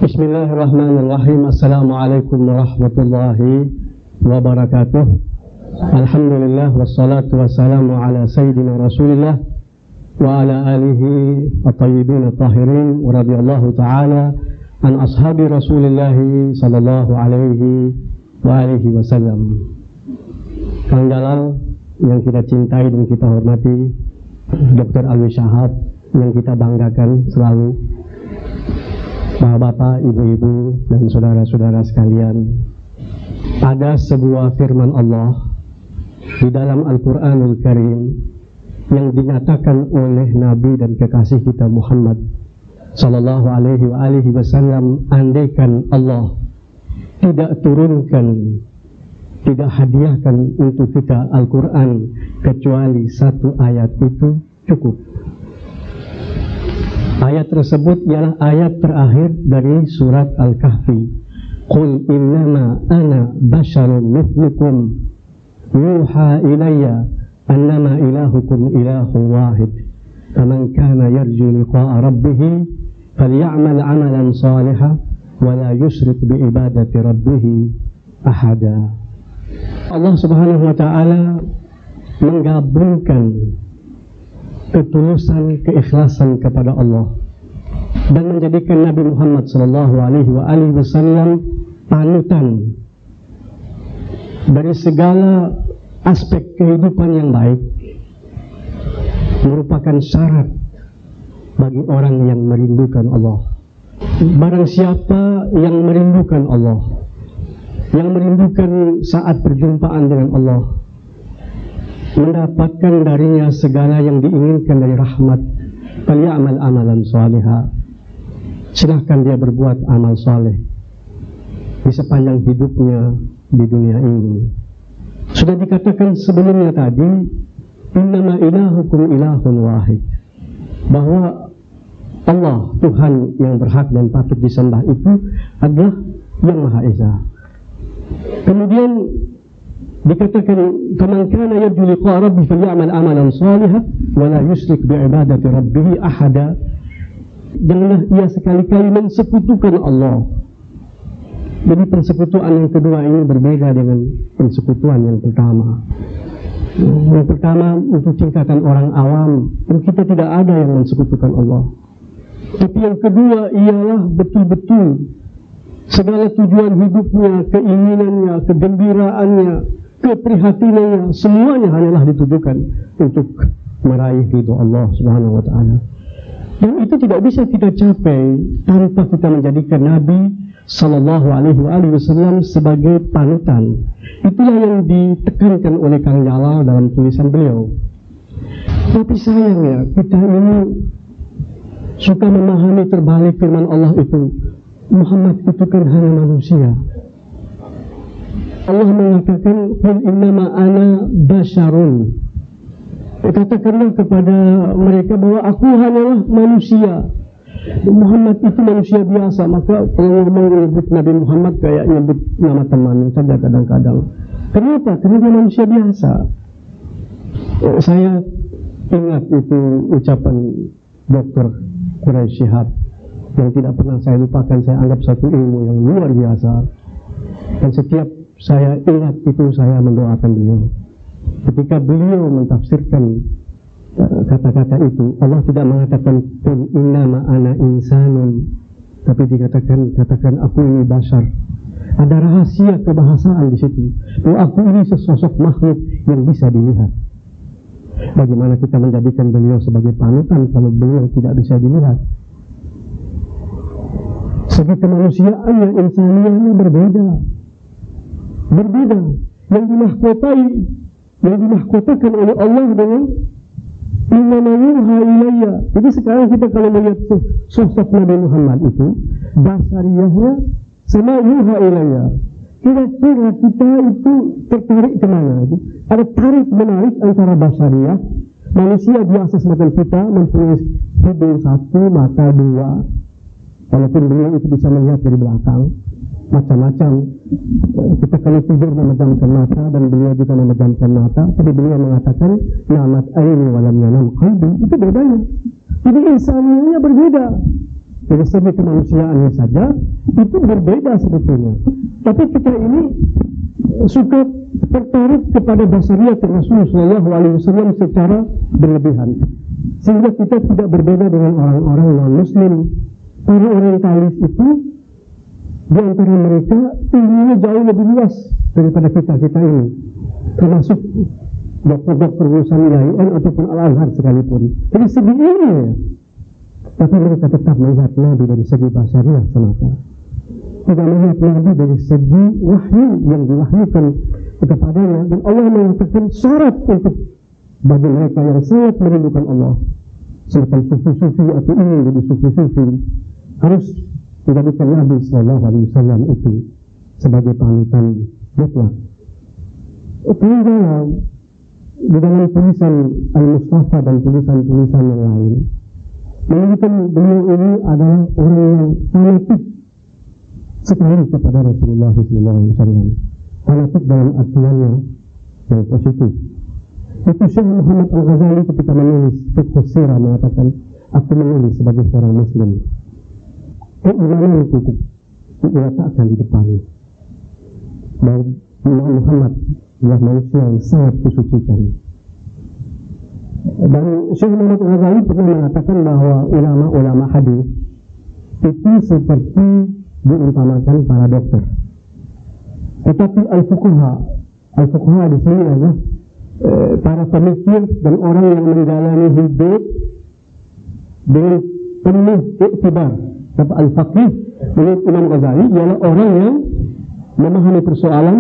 Bismillahirrahmanirrahim. Assalamualaikum warahmatullahi wabarakatuh. Alhamdulillah wassalatu wassalamu ala sayyidina Rasulillah wa ala alihi at-tayyibin at-tahirin wa radhiyallahu ta'ala an ashabi Rasulillah sallallahu alaihi wa alihi wasallam. Kang Jalal yang kita cintai dan kita hormati, Dr. Alwi Shahab yang kita banggakan selalu, bapak-bapak, ibu-ibu, dan saudara-saudara sekalian. Ada sebuah firman Allah di dalam Al-Quranul Karim yang dinyatakan oleh Nabi dan kekasih kita Muhammad sallallahu alaihi wasallam, andaikan Allah tidak turunkan, tidak hadiahkan untuk kita Al-Quran kecuali satu ayat, itu cukup. Ayat tersebut ialah ayat terakhir dari surat Al-Kahfi. Qul innama ana basharun mithlukum yuha ilayya annama ilahukum ilahun wahid faman kana yarju liqa'a rabbih falya'mal 'amalan salihan wa la yusyrik bi ibadati rabbih ahada. Allah Subhanahu wa taala menggabungkan ketulusan, keikhlasan kepada Allah dan menjadikan Nabi Muhammad sallallahu alaihi wasallam panutan dari segala aspek kehidupan yang baik, merupakan syarat bagi orang yang merindukan Allah. Barang siapa yang merindukan Allah, yang merindukan saat perjumpaan dengan Allah, mendapatkan darinya segala yang diinginkan dari rahmat, falyamal amalan salihah, silahkan dia berbuat amal saleh di sepanjang hidupnya di dunia ini. Sudah dikatakan sebelumnya tadi, innama ilahukum ilahun wahid, bahwa Allah, Tuhan yang berhak dan patut disembah itu adalah yang Maha Esa. Kemudian dikatakan, faman kana yarju liqa'a rabbih falyamal amalan salihan wa la yusyrik bi ibadati rabbih ahada. Janganlah ia sekali-kali mensekutukan Allah. Jadi persekutuan yang kedua ini berbeda dengan persekutuan yang pertama. Yang pertama untuk tingkatan orang awam, dan kita tidak ada yang mensekutukan Allah. Tapi yang kedua ialah betul-betul segala tujuan hidupnya, keinginannya, kegembiraannya, keprihatinannya, semuanya hanyalah ditujukan untuk meraih ridho Allah Subhanahu wa taala. Dan itu tidak bisa kita capai tanpa kita menjadikan Nabi sallallahu alaihi wasallam sebagai panutan. Itulah yang ditekankan oleh Kang Jalal dalam tulisan beliau. Tapi sayangnya kita ini suka memahami terbalik firman Allah itu. Muhammad itu kan hanya manusia. Allah mengatakan, qul innama ana basyarun. Katakanlah kepada mereka bahwa aku hanyalah manusia. Muhammad itu manusia biasa. Maka kalau menyebut Nabi Muhammad kayak nyebut nama temannya saja kadang-kadang. Kenapa? Karena dia manusia biasa. Saya ingat itu ucapan Dr. Quraisy Shihab yang tidak pernah saya lupakan. Saya anggap satu ilmu yang luar biasa, dan setiap saya ingat itu saya mendoakan beliau. Ketika beliau mentafsirkan kata-kata itu, Allah tidak mengatakan qul innama ana insanun, tapi dikatakan katakan aku ini bashar. Ada rahasia kebahasaan di situ, bahwa aku ini sesosok makhluk yang bisa dilihat. Bagaimana kita menjadikan beliau sebagai panutan kalau beliau tidak bisa dilihat? Segi kemanusiaannya, insaniyahnya berbeda. Yang dimahkotakan oleh Allah dengan innama yuha ilayya. Jadi sekarang kita kalau melihat sosok Nabi Muhammad itu, basariyahnya sama yuha ilayya. kira-kira kita itu tertarik kemana? Ada tarik menarik antara basyariah, manusia biasa semacam kita, mempunyai hidung satu, mata dua, walaupun beliau itu bisa melihat dari belakang, macam-macam. Kita kalau tidur memejamkan mata dan beliau juga memejamkan mata, tapi beliau mengatakan namat aini walam yanam qalbi. Itu bedanya. Jadi insanianya berbeda. Dari segi kemanusiaannya saja itu berbeda sebetulnya. Tapi kita ini suka tertarik kepada basyariat Rasulullah SAW secara berlebihan, sehingga kita tidak berbeda dengan orang-orang non-Muslim. Para orientalis itu di antara mereka ilmunya jauh lebih luas daripada kita ini, termasuk dokter-dokter lulusan IAIN ataupun Al-Azhar sekalipun. Jadi segi ilmu ya, tapi mereka tetap melihat Nabi dari segi basyariah semata, tidak melihat Nabi dari segi wahyu yang diwahyukan kepadanya. Dan Allah mengatakan syarat untuk bagi mereka yang sangat merindukan Allah, semacam sufi-sufi atau ingin jadi sufi-sufi, harus menjadikan Nabi SAW itu sebagai panutan mutlak. Tinggal di dalam tulisan Al-Mustafa dan tulisan-tulisan yang lain menunjukkan beliau ini adalah orang yang fanatik sekali kepada Rasulullah SAW. Fanatik dalam artiannya yang positif. Itu Syekh Muhammad Al-Ghazali ketika menulis Fiqh Sirah mengatakan, aku menulis sebagai seorang Muslim, keimanan cukup diletakkan di depan bahwa Muhammad adalah manusia yang sangat disucikan. Dan Syekh Muhammad Al-Ghazali pernah mengatakan bahwa ulama-ulama hadis itu seperti diumpamakan para dokter. Tetapi al-fuqaha di sini adalah para pemikir dan orang yang menjalani hidup dengan penuh iktibar. Tapi al-faqih menurut Imam Ghazali ialah orang yang memahami persoalan,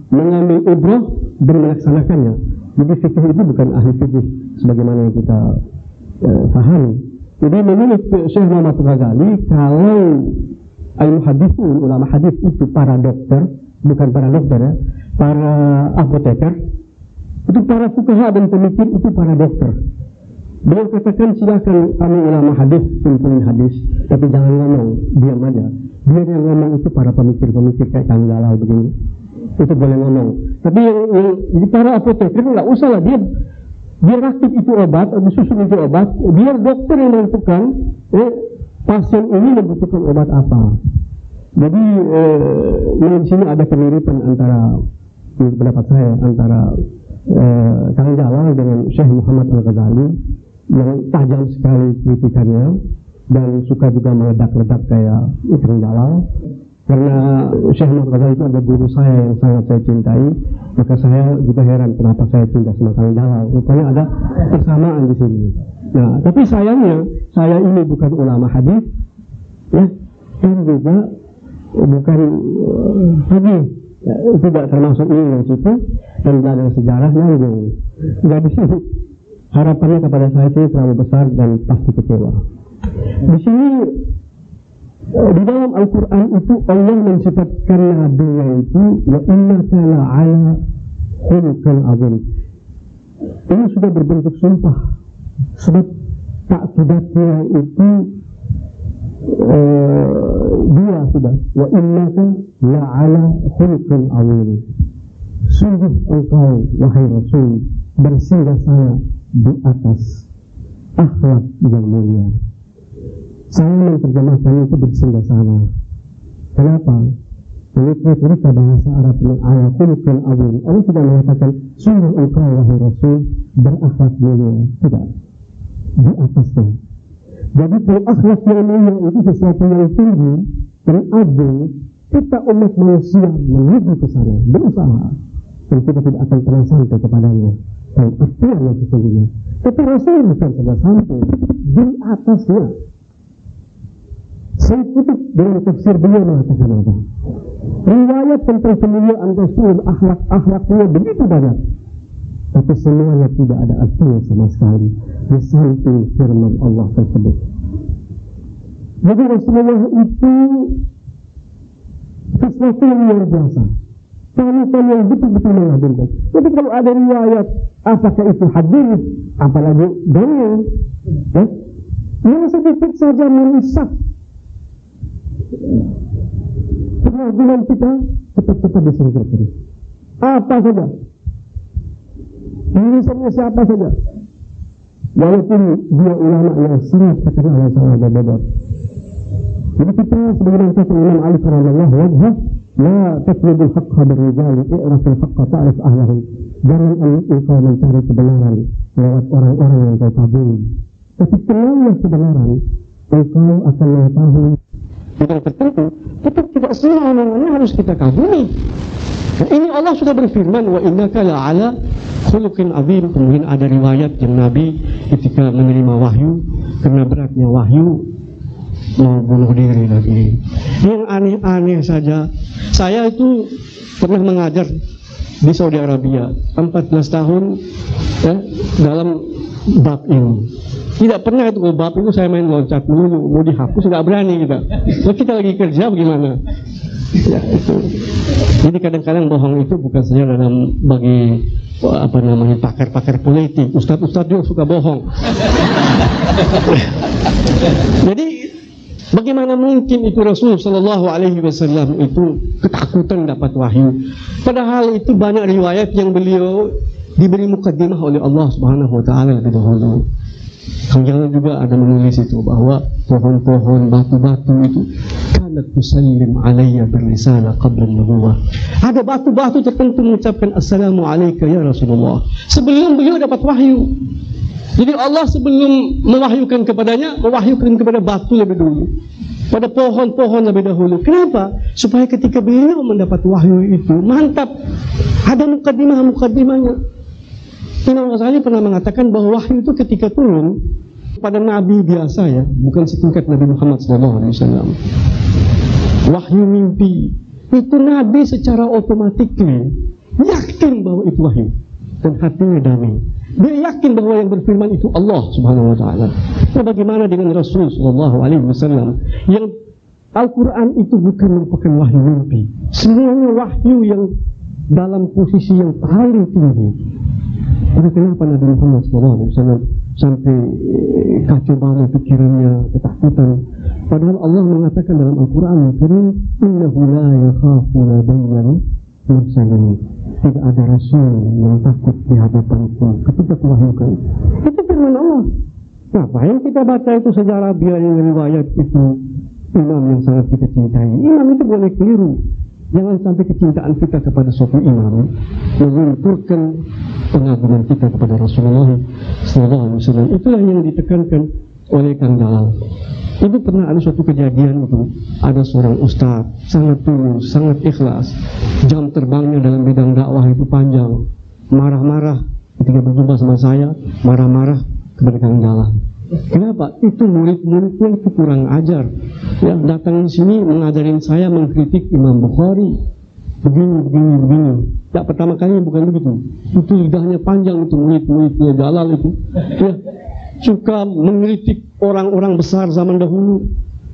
mengambil ibrah dan melaksanakannya. Jadi fikih itu bukan ahli fikih sebagaimana yang kita fahami. Jadi menurut Syekh Muhammad Ghazali, kalau al-muhadithun, ulama hadis itu para dokter, bukan para dokter ya, para apoteker, itu para fuqaha dan pemikir itu para dokter. Beliau katakan silakan kami ulama hadis kumpulin hadis, tapi jangan ngomong, diam aja. Biar yang ngomong itu para pemikir-pemikir kayak Kang Jalal begini, itu boleh ngomong. Tapi yang para apoteker nggak usah lah, dia rakit itu obat, susun itu obat, biar dokter yang menentukan pasien ini membutuhkan obat apa. Jadi di sini ada kemiripan antara pendapat saya antara Kang Jalal dengan Syekh Muhammad Al-Ghazali yang tajam sekali kritikannya dan suka juga meledak-ledak kayak Kang Jalal. Karena Syekh Muhammad Al-Ghazali itu ada guru saya yang sangat saya cintai, maka saya juga heran kenapa saya cinta sama Kang Jalal. Rupanya ada persamaan di sini. Nah, tapi sayangnya saya ini bukan ulama hadis, ya, dan juga bukan hadis, ya, tidak termasuk ini yang situ, dan belajar sejarah nyambung. Jadi harapannya kepada saya sih terlalu besar dan pasti kecewa. Di sini di dalam Al-Quran itu Allah mensifatkan Nabi-Nya itu wa innaka la'ala khuluqin azim. Ini sudah berbentuk sumpah, sebab takidatnya itu dia sudah wa innaka la'ala khuluqin azim. Sungguh engkau wahai Rasul bersinggah-sanggah di atas akhlak yang mulia. Saya menerjemahkan itu bersinggah-sana. Kenapa? Menurut bahasa Arab yang ala khuluqin azim, Allah tidak mengatakan sungguh engkau wahai Rasul berakhlak mulia. Tidak, di atasnya. Jadi kalau akhlak yang mulia itu sesuatu yang tinggi dan agung, kita umat manusia menuju ke sana, berusaha, dan kita tidak akan pernah sampai kepadanya. Dan artinya sesungguhnya. Tapi Rasul bukan saja sampai di atasnya. Saya kutip dengan tafsir beliau mengatakan apa? Riwayat tentang kemuliaan Rasul, akhlaknya begitu banyak, tapi semuanya tidak ada artinya sama sekali di samping firman Allah tersebut. Jadi Rasulullah itu sesuatu yang luar biasa. kami yang betul-betul mengagumkan. Tapi kalau ada riwayat, apakah itu hadis, apalagi dongeng, ya, yang sedikit saja merusak pengagungan kita, cepat-cepat disingkirkan. Apa saja, misalnya siapa saja, walaupun dia ulama yang sangat terkenal yang sangat berbeda. Jadi kita sebagai kata Imam Ali radhiyallahu anhu, la tatlubul haqqa birrijali, i'rafil haqqa ta'rif ahlahu. Jangan engkau mencari kebenaran lewat orang-orang yang kau kagumi, tapi kenallah kebenaran, engkau akan mengetahui bidang tertentu. Tetap tidak semua orang-orang harus kita kagumi. Nah, ini Allah sudah berfirman, wa innaka la'ala khuluqin azim. Kemudian ada riwayat yang Nabi ketika menerima wahyu, karena beratnya wahyu, mau bunuh diri lagi. Yang aneh-aneh saja. Saya itu pernah mengajar di Saudi Arabia 14 tahun ya, dalam bab ini. Tidak pernah itu bab itu saya main loncat melulu, mau dihapus tidak berani kita. Kalau kita lagi kerja bagaimana? Ya, itu. Jadi kadang-kadang bohong itu bukan saja dalam bagi apa namanya pakar-pakar politik, ustadz-ustadz juga suka bohong. Jadi bagaimana mungkin itu Rasul Shallallahu Alaihi Wasallam itu ketakutan dapat wahyu? Padahal itu banyak riwayat yang beliau diberi mukaddimah oleh Allah Subhanahu Wa Taala lebih dahulu. Jangan juga ada menulis itu bahwa pohon-pohon, batu-batu itu kanat tusallim alayya birrisalah qabla an-nubuwah. Ada batu-batu tertentu mengucapkan assalamu alayka ya Rasulullah sebelum beliau dapat wahyu. Jadi Allah sebelum mewahyukan kepadanya, mewahyukan kepada batu lebih dulu, pada pohon-pohon lebih dahulu. Kenapa? Supaya ketika beliau mendapat wahyu itu mantap, ada mukaddimah-mukaddimahnya. Imam Ghazali pernah mengatakan bahwa wahyu itu ketika turun pada nabi biasa ya, bukan setingkat Nabi Muhammad SAW. Wahyu mimpi itu nabi secara otomatis yakin bahwa itu wahyu dan hatinya damai. Dia yakin bahwa yang berfirman itu Allah Subhanahu Wa Taala. Nah, bagaimana dengan Rasul Sallallahu Alaihi Wasallam yang Al-Quran itu bukan merupakan wahyu mimpi, semuanya wahyu yang dalam posisi yang paling tinggi. Tapi kenapa Nabi Muhammad SAW sampai kacau balau pikirannya, ketakutan? Padahal Allah mengatakan dalam Al-Quran Al-Karim, innahu la yakhafu ladayya mursalin. Tidak ada rasul yang takut di hadapanku ketika kuwahyukan. Itu firman Allah. Ngapain kita baca itu sejarah biarin riwayat itu imam yang sangat kita cintai? Imam itu boleh keliru. Jangan sampai kecintaan kita kepada suatu imam melunturkan pengagungan kita kepada Rasulullah SAW. Itulah yang ditekankan oleh Kang Dalal. Itu pernah ada suatu kejadian itu, ada seorang ustaz sangat tulus, sangat ikhlas, jam terbangnya dalam bidang dakwah itu panjang, marah-marah ketika berjumpa sama saya, marah-marah kepada Kang Dalal. Kenapa? Itu murid-muridnya itu kurang ajar. Ya, datang di sini mengajarin saya mengkritik Imam Bukhari. Begini. Ya, pertama kali bukan begitu. Itu lidahnya panjang itu murid-muridnya Dalal itu. Ya, suka mengkritik orang-orang besar zaman dahulu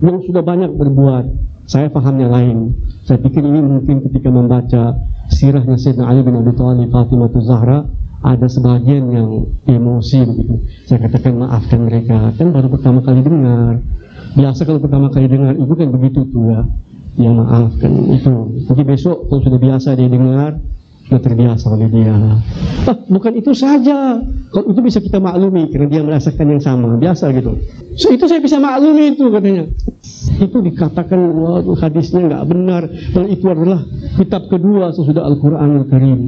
yang sudah banyak berbuat. Saya pahamnya lain. Saya pikir ini mungkin ketika membaca sirahnya Sayyidina Ali bin Abi Thalib, Fatimah Zahra, ada sebagian yang emosi begitu. Saya katakan maafkan mereka, kan baru pertama kali dengar. Biasa kalau pertama kali dengar itu kan begitu tuh ya. Ya maafkan itu. Nanti besok kalau sudah biasa dia dengar, sudah terbiasa oleh dia. Bukan itu saja. Kalau itu bisa kita maklumi karena dia merasakan yang sama, biasa gitu. So, itu saya bisa maklumi itu katanya. Itu dikatakan wah hadisnya nggak benar. Dan itu adalah kitab kedua sesudah Al-Quran Al-Karim.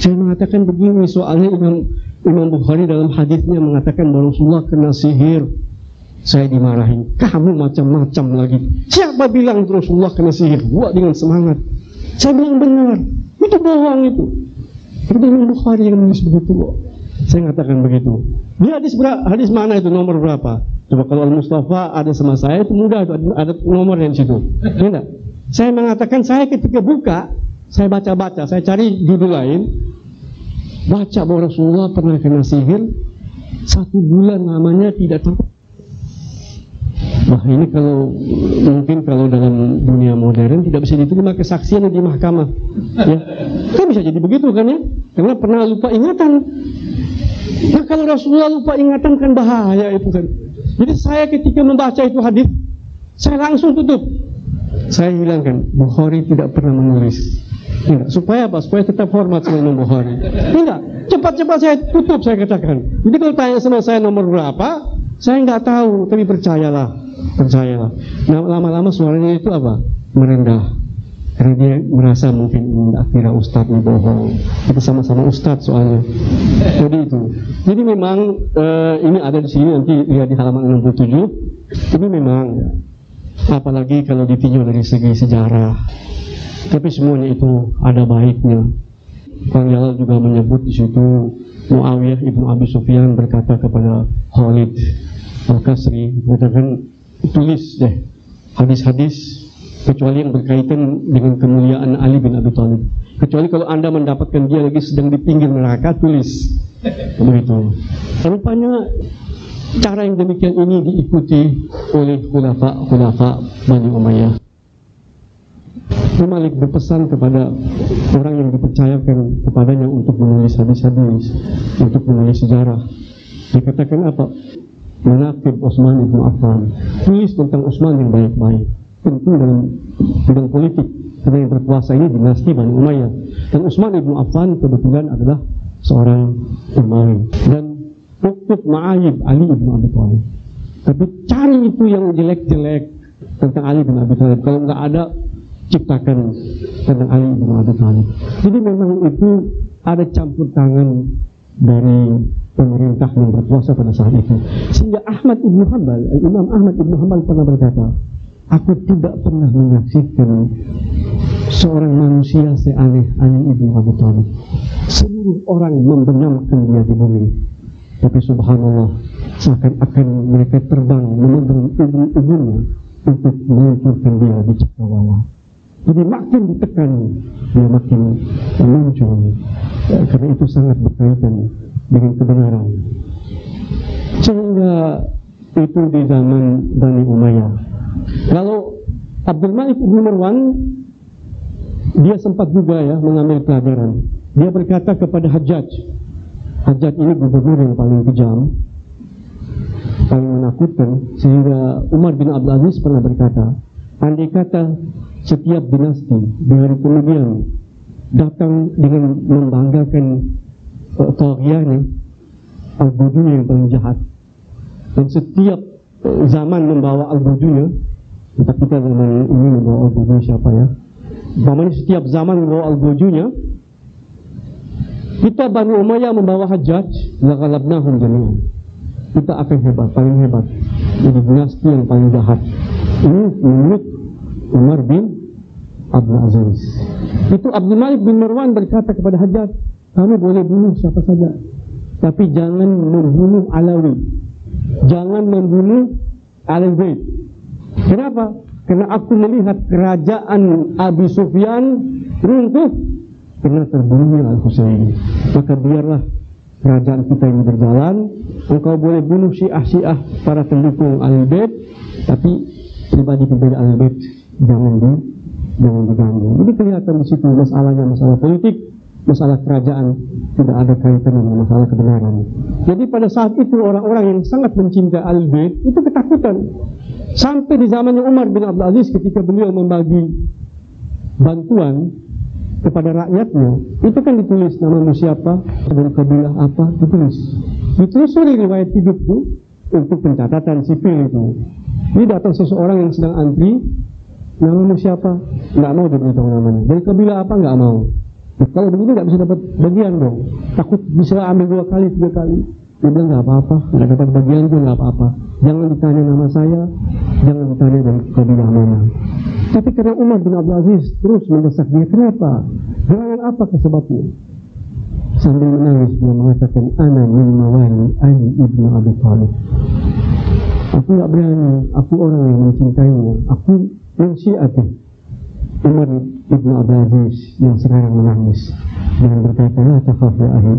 Saya mengatakan begini, soalnya Imam Bukhari dalam hadisnya mengatakan bahwa Rasulullah kena sihir. Saya dimarahin, kamu macam-macam lagi. Siapa bilang Rasulullah kena sihir? Buat dengan semangat. Saya bilang benar, itu bohong itu. Itu Imam Bukhari yang menulis begitu kok. Saya katakan begitu. Di hadis mana itu, nomor berapa? Coba kalau Al-Mustafa ada sama saya itu mudah, ada nomor yang situ. Tidak. Saya mengatakan saya ketika buka, saya baca-baca, saya cari judul lain, baca bahwa Rasulullah pernah kena sihir 1 bulan namanya tidak tahu. Wah, ini kalau mungkin kalau dalam dunia modern tidak bisa diterima kesaksian di mahkamah, ya kan bisa jadi begitu kan ya, karena pernah lupa ingatan. Nah kalau Rasulullah lupa ingatan kan bahaya itu kan. Jadi saya ketika membaca itu hadis, saya langsung tutup, saya hilangkan. Bukhari tidak pernah menulis. Enggak, supaya apa? Supaya tetap hormat sama Imam Bukhari. Enggak, cepat-cepat saya tutup, saya katakan. Jadi kalau tanya sama saya nomor berapa, saya nggak tahu, tapi percayalah. Nah, lama-lama suaranya itu apa? Merendah. Karena dia merasa mungkin akhirnya ustadz ini bohong. Kita sama-sama ustadz soalnya. Jadi itu. Jadi memang ini ada di sini, nanti lihat di halaman 67. Ini memang, apalagi kalau ditinjau dari segi sejarah. Tapi semuanya itu ada baiknya. Kang Jalal juga menyebut di situ Muawiyah ibnu Abi Sufyan berkata kepada Khalid Al-Qasri, mengatakan tulis deh hadis-hadis kecuali yang berkaitan dengan kemuliaan Ali bin Abi Thalib. Kecuali kalau Anda mendapatkan dia lagi sedang di pinggir neraka, tulis. Begitu. Rupanya cara yang demikian ini diikuti oleh khulafa Bani Umayyah. Malik berpesan kepada orang yang dipercayakan kepadanya untuk menulis hadis-hadis, untuk menulis sejarah. Dikatakan apa? Manaqib Utsman ibnu Affan. Tulis tentang Utsman yang baik-baik. Tentu dalam bidang politik, karena yang berkuasa ini dinasti Bani Umayyah. Dan Utsman ibnu Affan kebetulan adalah seorang Umawi. Dan uktub ma'ayib Ali ibnu Abi Thalib. Tapi cari itu yang jelek-jelek tentang Ali bin Abi Thalib. Kalau nggak ada, ciptakan tentang Ali bin Abi Thalib. Jadi memang itu ada campur tangan dari pemerintah yang berkuasa pada saat itu. Sehingga Imam Ahmad ibnu Hanbal pernah berkata, aku tidak pernah menyaksikan seorang manusia seaneh Ali ibnu Abi Thalib. Seluruh orang membenamkan dia di bumi, tapi subhanallah, seakan-akan mereka terbang memegang ujung-ujungnya untuk meluncurkan dia di cakrawala. Jadi makin ditekan, dia makin muncul, karena itu sangat berkaitan dengan kebenaran. Sehingga itu di zaman Bani Umayyah. Lalu Abdul Malik ibn Marwan, dia sempat juga ya mengambil pelajaran. Dia berkata kepada Hajjaj ini gubernur yang paling kejam, paling menakutkan, sehingga Umar bin Abdul Aziz pernah berkata, andai kata setiap dinasti di hari kemudian datang dengan membanggakan Taghyani Al-Budunya yang paling jahat, dan setiap zaman membawa Al-Budunya, entah kita zaman ini membawa Al-Budunya siapa ya, namanya setiap zaman membawa Al-Budunya, kita Bani Umayyah membawa Hajjaj, laghalabnahum jami'an, kita akan hebat, paling hebat, jadi dinasti yang paling jahat. Ini menurut Umar bin Abdul Aziz. Itu Abdul Malik bin Marwan berkata kepada Hajjaj, kamu boleh bunuh siapa saja, tapi jangan membunuh Alawi, jangan membunuh Ahlul Bait. Kenapa? Karena aku melihat kerajaan Abi Sufyan runtuh karena terbunuhnya Al-Husain. Maka biarlah kerajaan kita ini berjalan. Engkau boleh bunuh Syiah para pendukung Ahlul Bait, tapi pribadi-pribadi Ahlul Bait jangan diganggu. Jadi kelihatan di situ masalahnya masalah politik, masalah kerajaan, tidak ada kaitan dengan masalah kebenaran. Jadi pada saat itu orang-orang yang sangat mencintai Ahlul Bait itu ketakutan. Sampai di zamannya Umar bin Abdul Aziz, ketika beliau membagi bantuan kepada rakyatnya, itu kan ditulis namamu siapa, dari kabilah apa, ditulis oleh riwayat hidupku untuk pencatatan sipil itu. Ini datang seseorang yang sedang antri, namamu siapa, nggak mau diberitahu namanya, dari kabilah apa, nggak mau. Nah, kalau begini nggak bisa dapat bagian dong, takut bisa ambil 2 kali 3 kali. Dia bilang nggak apa-apa, nggak dapat bagian pun nggak apa-apa, jangan ditanya nama saya, jangan ditanya dari kabilah mana. Tapi karena Umar bin Abdul Aziz terus mendesak dia, kenapa? Dengan apa sebabnya? Sambil menangis dia mengatakan, ana min mawali Ali ibnu Abi Thalib. Aku nggak berani, aku orang yang mencintainya, aku yang syiatih. Umar ibnu Abdul Aziz yang sekarang menangis dan berkata, la takhaf ya ahi,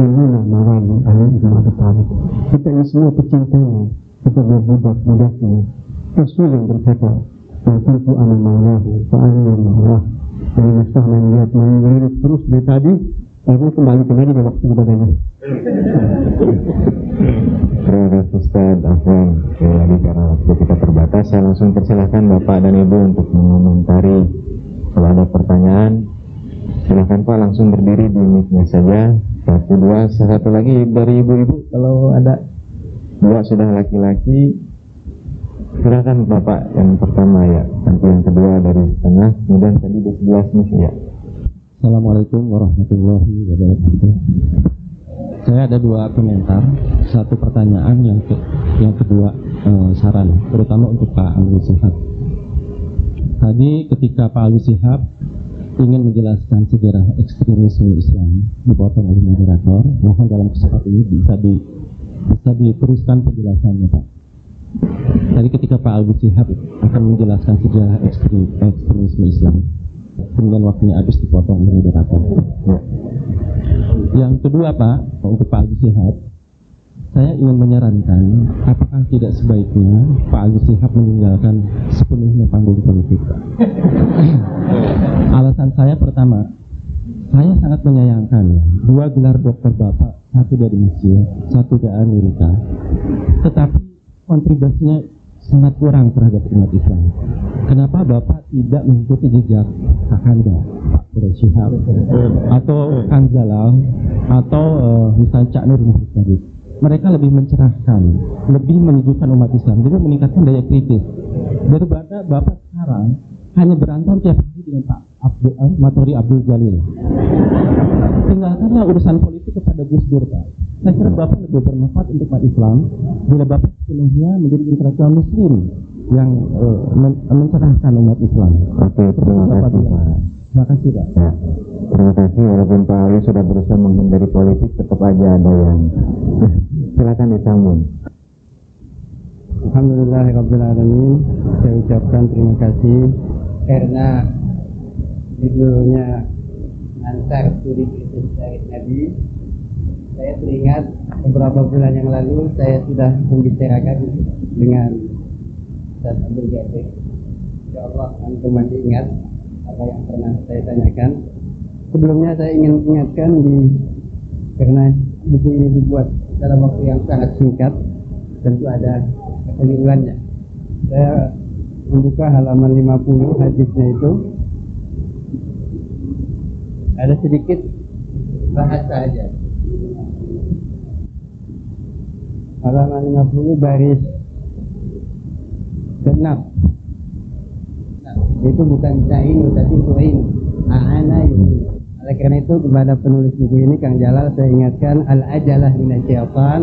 inna mawali Ali ibnu Abi Thalib. Kita ini semua pecintanya, kita berbudak-budaknya, Rasul yang berkata, "La kuntu ana maulahu fa ana maulah." Jadi Mustah melihat mengirit terus dari tadi, lalu kembali ke Nabi waktu ibadahnya. Terima kasih Ustaz Afwan. Sekali lagi karena waktu kita terbatas, saya langsung persilahkan Bapak dan Ibu untuk mengomentari. Kalau ada pertanyaan, silahkan Pak langsung berdiri di mic-nya saja. Satu lagi dari ibu-ibu kalau ada. Dua sudah laki-laki. Silakan Bapak yang pertama ya, nanti yang kedua dari tengah, kemudian tadi di sebelah sini ya. Assalamualaikum warahmatullahi wabarakatuh. Saya ada dua komentar, satu pertanyaan, yang kedua saran, terutama untuk Pak Alwi Shihab. Tadi ketika Pak Alwi Shihab ingin menjelaskan sejarah ekstremisme Islam dipotong oleh moderator, mohon dalam kesempatan ini bisa diteruskan penjelasannya Pak. Tadi ketika Pak Alwi Shihab akan menjelaskan sejarah ekstremisme Islam, kemudian waktunya habis dipotong oleh moderator. Yang kedua Pak, untuk Pak Alwi Shihab, saya ingin menyarankan apakah tidak sebaiknya Pak Alwi Shihab meninggalkan sepenuhnya panggung politik. Alasan saya pertama, saya sangat menyayangkan dua gelar doktor Bapak, satu dari Mesir, satu dari Amerika, tetapi kontribusinya sangat kurang terhadap umat Islam. Kenapa Bapak tidak mengikuti jejak Kakanda, Pak Quraish Shihab, atau Kang Jalal, atau misalnya Cak Nur Muhammad? Mereka lebih mencerahkan, lebih menyejukkan umat Islam, jadi meningkatkan daya kritis. Daripada Bapak sekarang hanya berantem tiap hari dengan Pak Matori Abdul Jalil. Tinggalkanlah urusan politik kepada Gus Dur Pak. Saya kira Bapak lebih bermanfaat untuk umat Islam bila Bapak sepenuhnya menjadi intelektual Muslim yang mencerahkan umat Islam. Oke, terima kasih Pak. Terima kasih Pak. Ya, terima kasih. Walaupun Pak Ali sudah berusaha menghindari politik, tetap aja ada yang silakan disambung. Alhamdulillahirrabbilalamin. Saya ucapkan terima kasih karena judulnya Ansar Studi Kritis dari Nabi. Saya teringat beberapa bulan yang lalu saya sudah membicarakan dengan Ustaz Abdul Ghadir. InsyaAllah antum masih ingat apa yang pernah saya tanyakan. Sebelumnya saya ingin ingatkan karena buku ini dibuat dalam waktu yang sangat singkat, tentu ada kekeliruannya. Saya membuka halaman 50 hadisnya itu, ada sedikit bahasa aja. Halaman 50 baris ke-6. Itu bukan sa'inu tapi su'inu. A'ana yu'inu. Oleh karena itu kepada penulis buku ini Kang Jalal saya ingatkan al-ajalah minasyaitan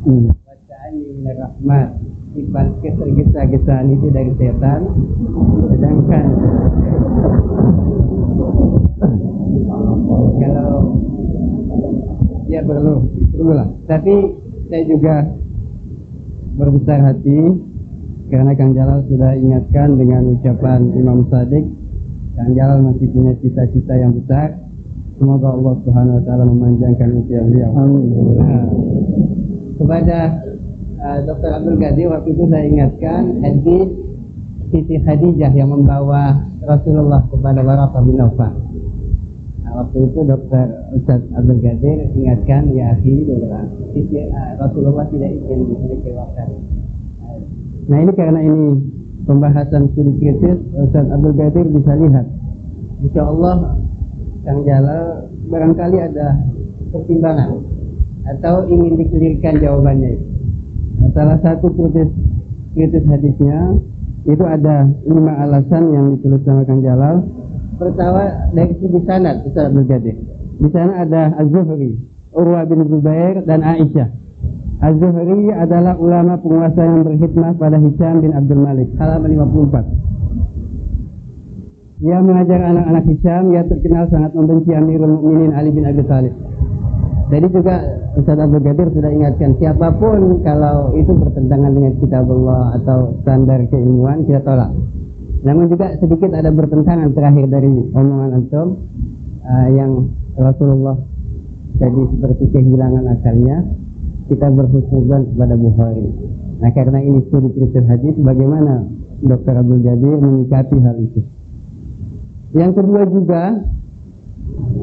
wa ta'anni minarrahman. Sifat ketergesa-gesaan itu dari setan, sedangkan kalau ya perlulah. Tapi saya juga berbesar hati karena Kang Jalal sudah ingatkan dengan ucapan Imam Shadiq. Kang Jalal masih punya cita-cita yang besar. Semoga Allah Subhanahu wa taala memanjangkan usia beliau. Amin. Kepada Dr. Abdul Ghadir waktu itu saya ingatkan hadis Siti Khadijah yang membawa Rasulullah kepada Waraqah bin Nawfal. Waktu itu Dr. Ustaz Abdul Ghadir ingatkan, ya akhi, Rasulullah tidak ingin dikecewakan. Nah ini karena ini pembahasan studi kritis, Ustaz Abdul Ghadir bisa lihat. Insya Allah Kang Jalal barangkali ada pertimbangan atau ingin dikelirkan jawabannya itu. Nah, salah satu kritis hadisnya itu ada 5 alasan yang ditulis sama Kang Jalal. Pertama dari segi sanad Ustaz Abdul Ghadir. Di sana ada Az-Zuhri, Urwah bin Zubair dan Aisyah. Az-Zuhri adalah ulama penguasa yang berkhidmah pada Hisham bin Abdul Malik. Halaman 54. Dia mengajar anak-anak Hisham. Dia terkenal sangat membenci Amirul Mukminin Ali bin Abi Thalib. Jadi juga Ustaz Abdul Ghadir sudah ingatkan, siapapun kalau itu bertentangan dengan kitabullah atau standar keilmuan kita tolak. Namun juga sedikit ada bertentangan terakhir dari omongan antum yang Rasulullah tadi seperti kehilangan akalnya. Kita berhusnuzan kepada Bukhari. Nah, karena ini studi kritis hadis, bagaimana Dr. Abdul Jadir menyikapi hal itu? Yang kedua juga,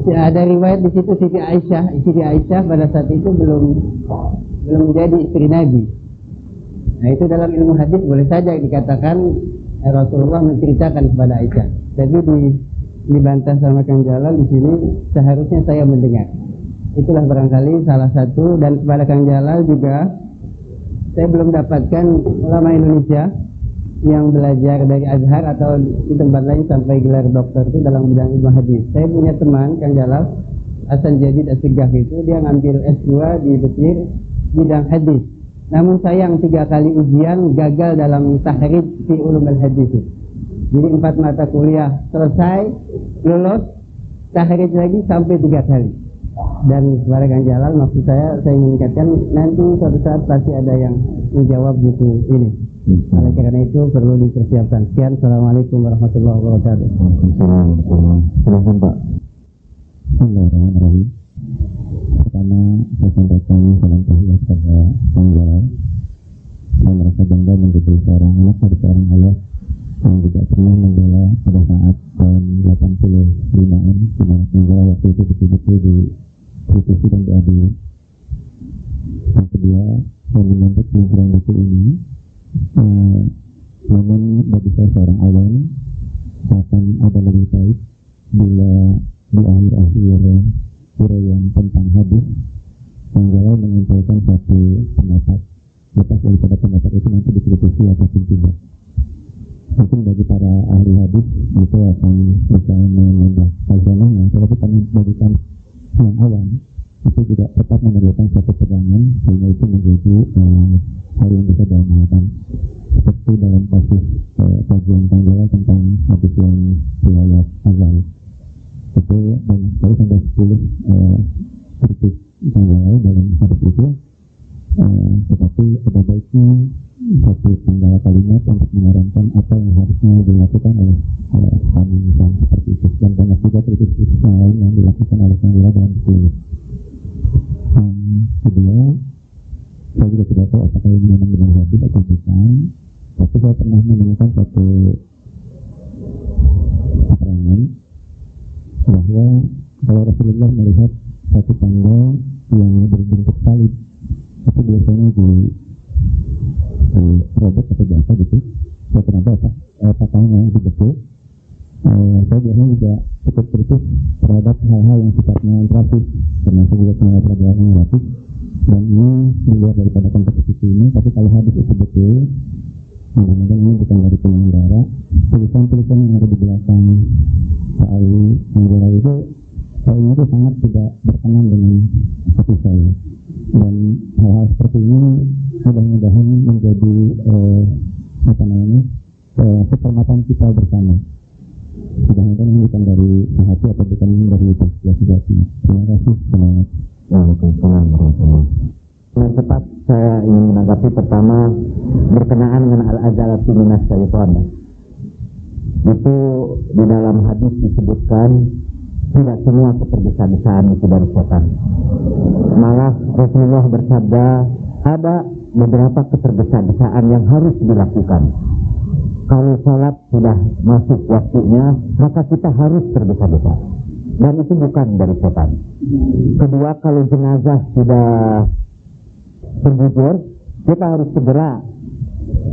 ada riwayat di situ Siti Aisyah pada saat itu belum menjadi istri Nabi. Nah, itu dalam ilmu hadis boleh saja dikatakan Rasulullah menceritakan kepada Aisyah. Tapi dibantah sama Kang Jalal di sini, seharusnya saya mendengar. Itulah barangkali salah satu. Dan kepada Kang Jalal juga, saya belum dapatkan ulama Indonesia yang belajar dari Azhar atau di tempat lain sampai gelar doktor itu dalam bidang ilmu hadis. Saya punya teman Kang Jalal Hasan Jadid As-Segaf, itu dia ngambil S2 di Mesir bidang hadis. Namun sayang 3 kali ujian gagal dalam tahrij fi ulum al-hadis. Jadi 4 mata kuliah selesai, lulus, tahrij lagi sampai 3 kali. Dan kepada Kang Jalal, maksud saya ingin katakan nanti suatu saat pasti ada yang menjawab buku ini. Oleh karena itu perlu dipersiapkan. Sekian, Assalamualaikum warahmatullahi wabarakatuh. Silahkan Pak. Bismillahirrahmanirrahim. Pertama, saya sampaikan salam tahiyat kepada Kang Jalal. Saya merasa bangga menjadi seorang anak dari seorang ayah yang juga pernah membela pada saat tahun 85-an, di mana Kang Jalal waktu itu betul-betul dikritisi dan diadili. Yang kedua, saya menyambut peluncuran buku ini. Namun bagi saya seorang awam, akan ada lebih baik bila di akhir-akhir uraian tentang hadis Kang Jalal menyampaikan satu pendapat. Lepas daripada pendapat itu nanti dikritisi ataupun tidak. Mungkin bagi para ahli hadis itu akan bisa menambah khazanahnya, tetapi kami bagikan yang awam itu juga tetap memerlukan satu pegangan sehingga itu menjadi hal yang bisa diamalkan. Seperti dalam kasus kajian Kang Jalal tentang hadis yang riwayat azal, itu banyak sekali sampai 10 kritik Kang Jalal dalam hadis itu, tetapi ada baiknya satu tanggal kalimat untuk menyarankan apa yang harusnya dilakukan oleh kami misalnya seperti itu. Dan banyak juga kritik-kritik yang lain yang dilakukan oleh Kang Jalal dalam buku ini. Kedua, saya juga tidak tahu apakah ini memang benar hadis atau bukan, tapi saya pernah menemukan satu keterangan bahwa kalau Rasulullah melihat satu tanda yang berbentuk salib, itu biasanya di robot atau biasa gitu, saya pernah tahu patahnya dibetul. Saya biasanya juga cukup kritis terhadap hal-hal yang sifatnya grafis, termasuk juga pelajaran grafis, dan ini luar daripada kompetisi ini. Tapi kalau hadis itu betul, mudah-mudahan ini bukan dari penyelenggara, tulisan-tulisan yang ada di belakang Pak Ali Anggara itu kayaknya itu sangat tidak berkenan dengan hati saya. Dan hal-hal seperti ini mudah-mudahan menjadi keselamatan kita bersama. Mudah-mudahan ini bukan dari hati atau bukan dari sejati. Terima kasih. Waalaikumsalam warahmatullahi wabarakatuh. Dengan cepat saya ingin menanggapi pertama berkenaan dengan al-azalatu minas syaitan. Itu di dalam hadis disebutkan tidak semua ketergesa-gesaan itu dari setan. Malah Rasulullah bersabda ada beberapa ketergesa-gesaan yang harus dilakukan. Kalau sholat sudah masuk waktunya, maka kita harus tergesa-gesa. Dan itu bukan dari setan. Kedua, kalau jenazah sudah tergujur, kita harus segera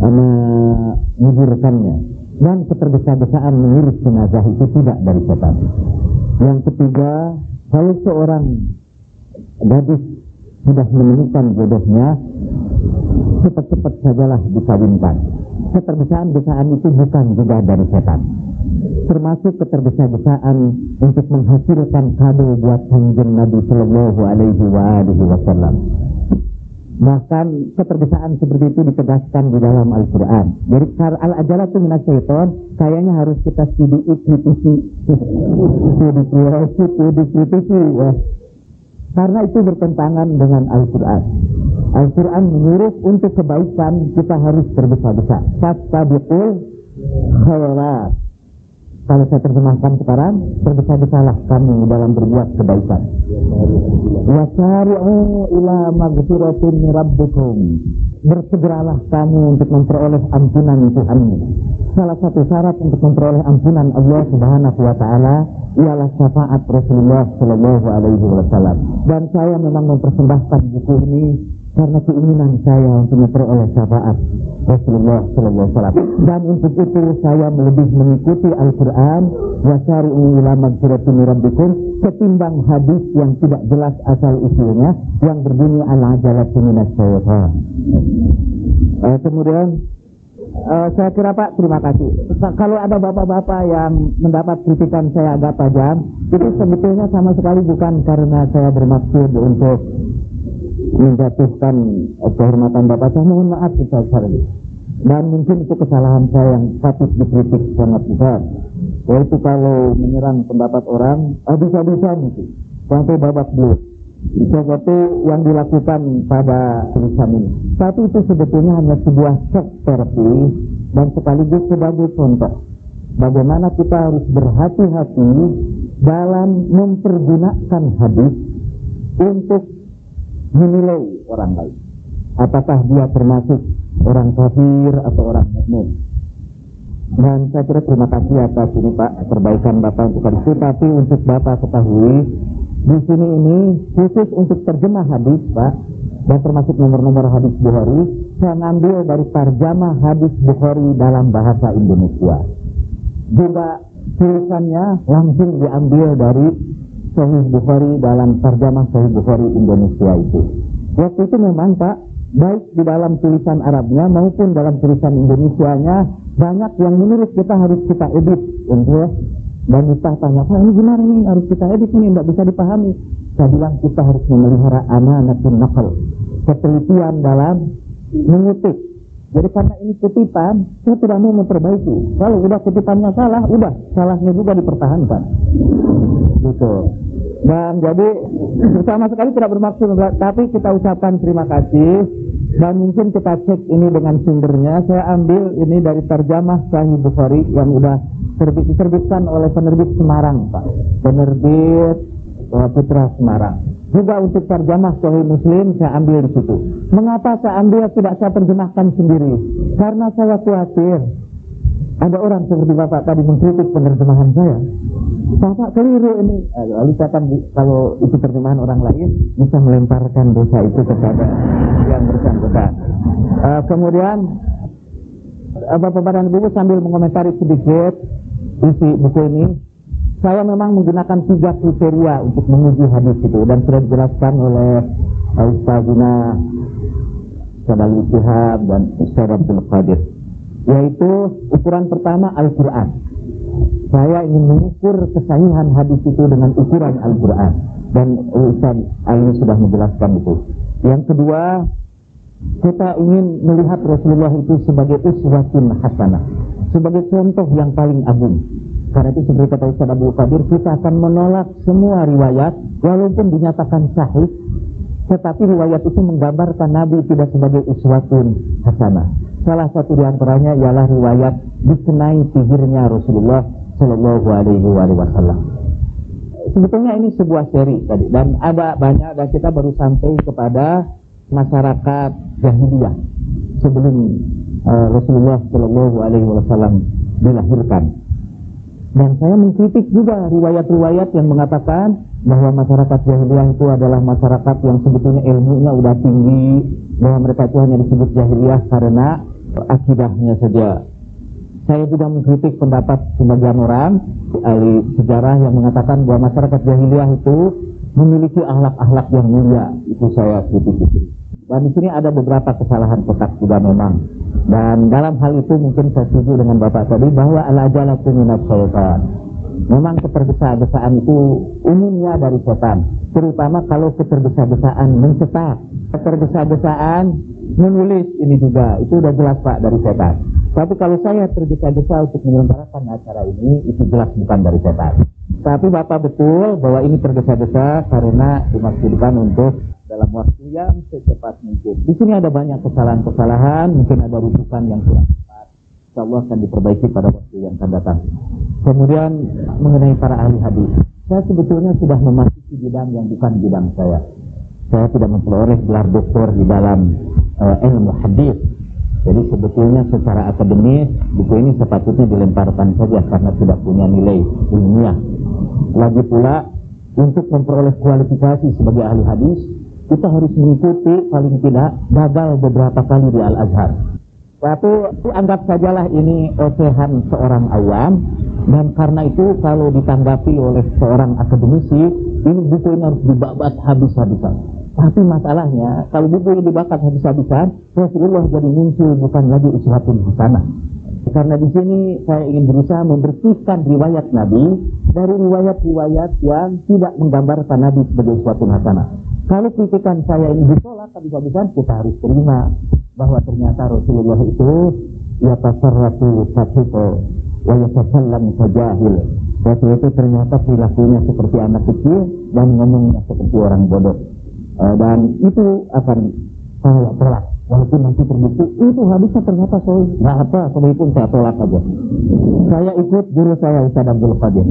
menguburkannya. Dan ketergesa-gesaan mengurus jenazah itu tidak dari setan. Yang ketiga, kalau seorang gadis sudah menemukan jodohnya, cepat-cepat sajalah dikawinkan. Ketergesa-gesaan itu bukan juga dari setan. Termasuk ketergesa-gesaan untuk menghasilkan kado buat Kanjeng Nabi Sallallahu Alaihi Wasallam. Bahkan ketergesaan seperti itu ditegaskan di dalam Al-Quran. Jadi al-ajalatu minas syaitan kayaknya harus kita studi kritisi ya. Karena itu bertentangan dengan Al-Quran. Al-Quran menyuruh untuk kebaikan kita harus tergesa-gesa. Fastabiqul khairat. Kalau saya terjemahkan sekarang, tergesa-gesalah kamu dalam berbuat kebaikan. Wasari'u ila maghfiratin min rabbikum. bersegeralah kamu untuk memperoleh ampunan Tuhanmu. Salah satu syarat untuk memperoleh ampunan Allah Subhanahu wa Ta'ala ialah syafaat Rasulullah Shallallahu Alaihi Wasallam. Dan saya memang mempersembahkan buku ini karena keinginan saya untuk memperoleh syafaat Rasulullah Shallallahu Alaihi Wasallam. Dan untuk itu saya lebih mengikuti Al-Quran wa syari'u ila magfirati min rabbikum ketimbang hadis yang tidak jelas asal usulnya yang berbunyi al-ajalatu minas syaitan. Kemudian saya kira Pak, terima kasih. Kalau ada bapak-bapak yang mendapat kritikan saya agak tajam, itu sebetulnya sama sekali bukan karena saya bermaksud untuk menjatuhkan kehormatan bapak. Saya mohon maaf Ustaz Farli. Dan mungkin itu kesalahan saya yang patut dikritik sangat besar. Yaitu kalau menyerang pendapat orang, bisa-bisa mungkin sampai babak belur. Seperti yang dilakukan pada tulisan ini. Tapi itu sebetulnya hanya sebuah shock terapi dan sekaligus sebagai contoh bagaimana kita harus berhati-hati dalam mempergunakan hadis untuk menilai orang lain. Apakah dia termasuk orang kafir atau orang mukmin? Dan saya kira terima kasih atas ini Pak, perbaikan Bapak untuk itu. Tapi untuk Bapak ketahui, di sini ini khusus untuk terjemah hadis Pak, dan termasuk nomor-nomor hadis Bukhari, saya ngambil dari tarjamah hadis Bukhari dalam bahasa Indonesia. Juga tulisannya langsung diambil dari Sahih Bukhari dalam tarjamah Sahih Bukhari Indonesia itu. Waktu itu memang Pak, baik di dalam tulisan Arabnya maupun dalam tulisan Indonesianya, banyak yang menurut kita harus kita edit untuk. Dan kita tanya, Pak ini gimana nih, harus kita edit ini, tidak bisa dipahami. Saya bilang kita harus memelihara amanatun naql, ketelitian dalam mengutip. Jadi karena ini kutipan, saya tidak mau memperbaiki. Kalau udah kutipannya salah, udah salahnya juga dipertahankan. Gitu. Dan jadi sama sekali tidak bermaksud, tapi kita ucapkan terima kasih. Dan mungkin kita cek ini dengan sumbernya. Saya ambil ini dari terjemah Sahih Bukhari yang udah diterbitkan oleh penerbit Semarang Pak, penerbit Putra Semarang. Juga untuk terjemah Sahih Muslim saya ambil di situ. Mengapa saya ambil tidak saya terjemahkan sendiri? Karena saya khawatir ada orang seperti Bapak tadi mengkritik penerjemahan saya. Bapak keliru ini. Lalu saya akan kalau itu terjemahan orang lain bisa melemparkan dosa itu kepada yang bersangkutan. Kemudian Bapak dan Ibu sambil mengomentari sedikit isi buku ini, saya memang menggunakan 3 kriteria untuk menguji hadis itu dan sudah dijelaskan oleh Ustazina Sadali Shihab dan Ustaz Abdul Qadir. Yaitu ukuran pertama Al-Quran. Saya ingin mengukur kesahihan hadis itu dengan ukuran Al-Quran, dan Ustaz Ali sudah menjelaskan itu. Yang kedua, kita ingin melihat Rasulullah itu sebagai uswatun hasanah, sebagai contoh yang paling agung. Karena itu seperti kata Ustaz Abdul Qadir, kita akan menolak semua riwayat walaupun dinyatakan sahih, tetapi riwayat itu menggambarkan Nabi tidak sebagai uswatun hasanah. Salah satu diantaranya ialah riwayat dikenai sihirnya Rasulullah Shallallahu Alaihi Wasallam. Sebetulnya ini sebuah seri tadi, dan ada banyak, dan kita baru sampai kepada masyarakat jahiliyah sebelum Rasulullah Shallallahu Alaihi Wasallam dilahirkan. Dan saya mengkritik juga riwayat-riwayat yang mengatakan bahwa masyarakat jahiliyah itu adalah masyarakat yang sebetulnya ilmunya udah tinggi, bahwa mereka itu hanya disebut jahiliyah karena akidahnya saja. Saya juga mengkritik pendapat sebagian orang ahli sejarah yang mengatakan bahwa masyarakat jahiliyah itu memiliki akhlak-akhlak yang mulia. Itu saya kritik. Dan di sini ada beberapa kesalahan kotak juga memang. Dan dalam hal itu mungkin saya setuju dengan Bapak tadi bahwa al-ajalatu minas syaitan. Memang ketergesa-gesaan itu umumnya dari setan, terutama kalau ketergesa-gesaan mencetak, ketergesa-gesaan menulis, ini juga itu udah jelas Pak dari setan. Tapi kalau saya tergesa-gesa untuk menyelenggarakan acara ini, itu jelas bukan dari setan. Tapi Bapak betul bahwa ini tergesa-gesa karena dimaksudkan untuk dalam waktu yang secepat mungkin. Di sini ada banyak kesalahan-kesalahan, mungkin ada rujukan yang kurang tepat. InsyaAllah akan diperbaiki pada waktu yang akan datang. Kemudian mengenai para ahli hadis, saya sebetulnya sudah memasuki bidang yang bukan bidang saya. Saya tidak memperoleh gelar doktor di dalam ilmu hadis. Jadi sebetulnya secara akademis buku ini sepatutnya dilemparkan saja karena tidak punya nilai ilmiah. Lagi pula untuk memperoleh kualifikasi sebagai ahli hadis, kita harus mengikuti paling tidak gagal beberapa kali di Al-Azhar. Tapi anggap sajalah ini ocehan seorang awam, dan karena itu kalau ditanggapi oleh seorang akademisi, ini buku ini harus dibabat habis-habisan. Tapi masalahnya, kalau buku ini dibakar habis-habisan, Rasulullah jadi muncul bukan lagi uswatun hasanah. Karena di sini saya ingin berusaha membersihkan riwayat Nabi dari riwayat-riwayat yang tidak menggambarkan Nabi sebagai uswatun hasanah. Kalau kritikan saya ini ditolak habis-habisan, kita harus terima bahwa ternyata Rasulullah itu yatasarrafu safiqo wa yatasallam sajahil. Rasul itu ternyata perilakunya seperti anak kecil dan ngomongnya seperti orang bodoh. Dan itu akan saya tolak walaupun nanti terbukti itu hadisnya ternyata sahih. Nggak apa, pun saya tolak aja. Saya ikut guru saya Ustaz Abdul Qadir.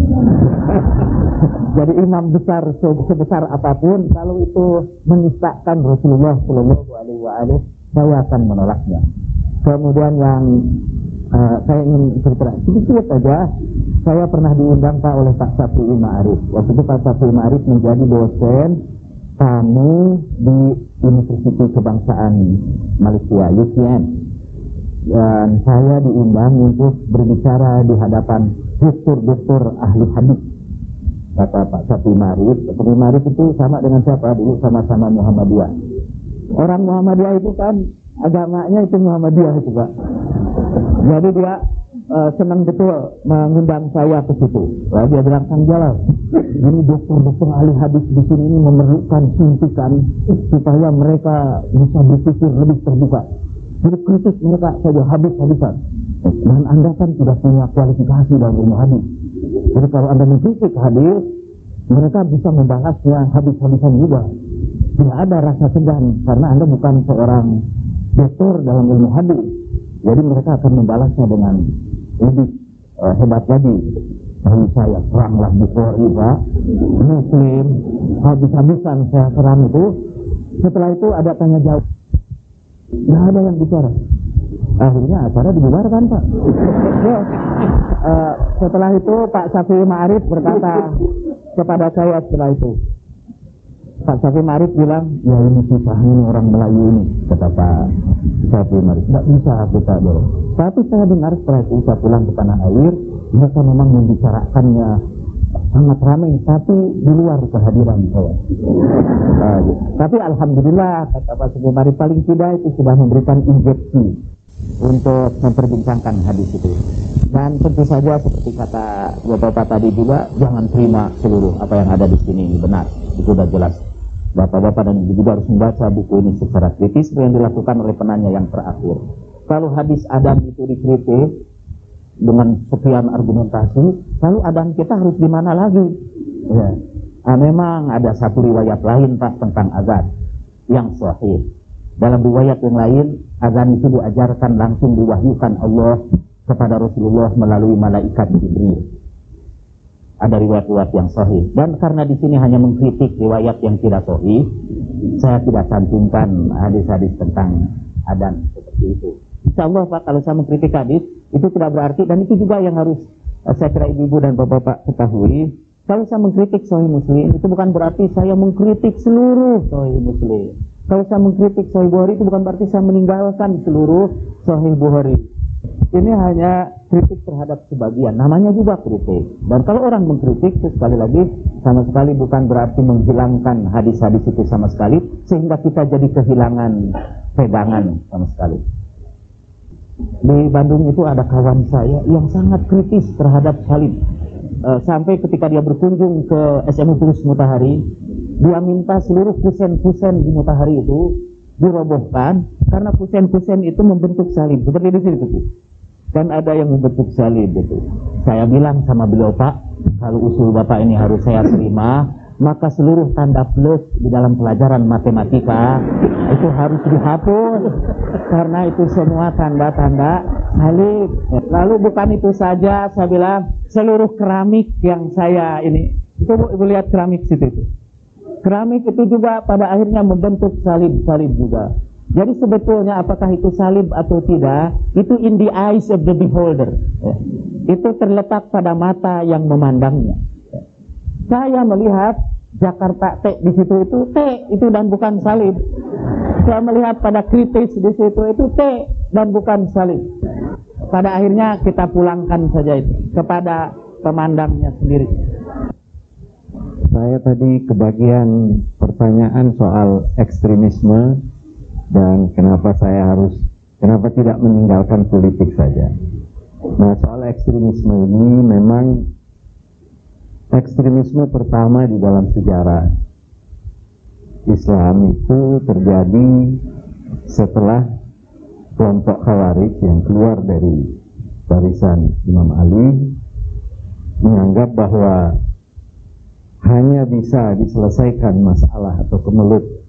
Jadi imam besar sebesar apapun, kalau itu menistakan Rasulullah Shallallahu Alaihi Wasallam, saya akan menolaknya. Kemudian yang saya ingin cerita sedikit saja. Saya pernah diundang Pak oleh Pak Syafi'i Ma'arif. Waktu itu Pak Syafi'i Ma'arif menjadi dosen kami di Universitas Kebangsaan Malaysia, UCM, dan saya diundang untuk berbicara di hadapan doktor-doktor ahli hadis. Kata Pak Syafi'i Ma'arif, Syafi'i Ma'arif itu sama dengan siapa? Dulu sama-sama Muhammadiyah. Orang Muhammadiyah itu kan agamanya itu Muhammadiyah itu Pak. Jadi dia senang betul mengundang saya ke situ. Lalu dia bilang, Kang Jalal, ini dokter-dokter ahli hadis di sini ini memerlukan suntikan supaya mereka bisa berpikir lebih terbuka. Jadi kritik mereka saja habis-habisan. Dan Anda kan tidak punya kualifikasi dalam ilmu hadis. Jadi kalau Anda mengkritik hadis, mereka bisa membalasnya habis-habisan juga. Tidak ada rasa segan karena Anda bukan seorang dokter dalam ilmu hadis. Jadi mereka akan membalasnya dengan lebih hebat lagi. Lalu saya seranglah Bukhari, Pak, Muslim, habis-habisan saya serang itu. Setelah itu ada tanya jawab, nggak ada yang bicara. Akhirnya acara dibubarkan, Pak. Setelah itu Pak Syafi'i Ma'arif berkata kepada saya setelah itu, Pak Syafi'i Ma'arif bilang, ya ini susahnya orang Melayu ini, kata Pak Syafi'i Ma'arif, nggak bisa kita dorong. Tapi saya dengar setelah itu saya pulang ke tanah air, mereka memang membicarakannya sangat ramai, tapi di luar kehadiran saya. Tapi alhamdulillah, kata Pak Syafi'i Ma'arif, paling tidak itu sudah memberikan injeksi untuk memperbincangkan hadis itu. Dan tentu saja seperti kata Bapak tadi juga, jangan terima seluruh apa yang ada di sini ini benar, itu sudah jelas. Bapak-bapak dan ibu juga harus membaca buku ini secara kritis yang dilakukan oleh penanya yang terakhir. Kalau hadis Adam itu dikritik dengan sekian argumentasi, lalu Adam kita harus gimana lagi? Ya. Memang ada satu riwayat lain Pak tentang azan yang sahih. Dalam riwayat yang lain, azan itu diajarkan langsung diwahyukan Allah kepada Rasulullah melalui malaikat Jibril. Ada riwayat-riwayat yang sahih. Dan karena di sini hanya mengkritik riwayat yang tidak sahih, saya tidak cantumkan hadis-hadis tentang adzan seperti itu. Insyaallah Pak, kalau saya mengkritik hadis itu tidak berarti, dan itu juga yang harus saya kira ibu-ibu dan bapak-bapak ketahui. Kalau saya mengkritik Sahih Muslim itu bukan berarti saya mengkritik seluruh Sahih Muslim. Kalau saya mengkritik Sahih Bukhari itu bukan berarti saya meninggalkan seluruh Sahih Bukhari. Ini hanya kritik terhadap sebagian, namanya juga kritik. Dan kalau orang mengkritik itu sekali lagi sama sekali bukan berarti menghilangkan hadis-hadis itu sama sekali, sehingga kita jadi kehilangan pegangan sama sekali. Di Bandung itu ada kawan saya yang sangat kritis terhadap salib. Sampai ketika dia berkunjung ke SMU Tulus Mutahari, dia minta seluruh kusen-kusen di Mutahari itu dirobohkan karena kusen-kusen itu membentuk salib. Seperti di sini tuh. Dan ada yang membentuk salib itu. Saya bilang sama beliau, Pak, kalau usul Bapak ini harus saya terima, maka seluruh tanda plus di dalam pelajaran matematika itu harus dihapus karena itu semua tanda-tanda salib. Lalu bukan itu saja, saya bilang seluruh keramik yang saya ini, itu Ibu lihat keramik situ itu. Keramik itu juga pada akhirnya membentuk salib-salib juga. Jadi sebetulnya apakah itu salib atau tidak, itu in the eyes of the beholder. Itu terletak pada mata yang memandangnya. Saya melihat Jakarta T di situ itu T itu dan bukan salib. Saya melihat pada kritis di situ itu T dan bukan salib. Pada akhirnya kita pulangkan saja itu kepada pemandangnya sendiri. Saya tadi kebagian pertanyaan soal ekstremisme dan kenapa tidak meninggalkan politik saja. Nah, soal ekstremisme ini memang ekstremisme pertama di dalam sejarah Islam itu terjadi setelah kelompok Khawarij yang keluar dari barisan Imam Ali menganggap bahwa hanya bisa diselesaikan masalah atau kemelut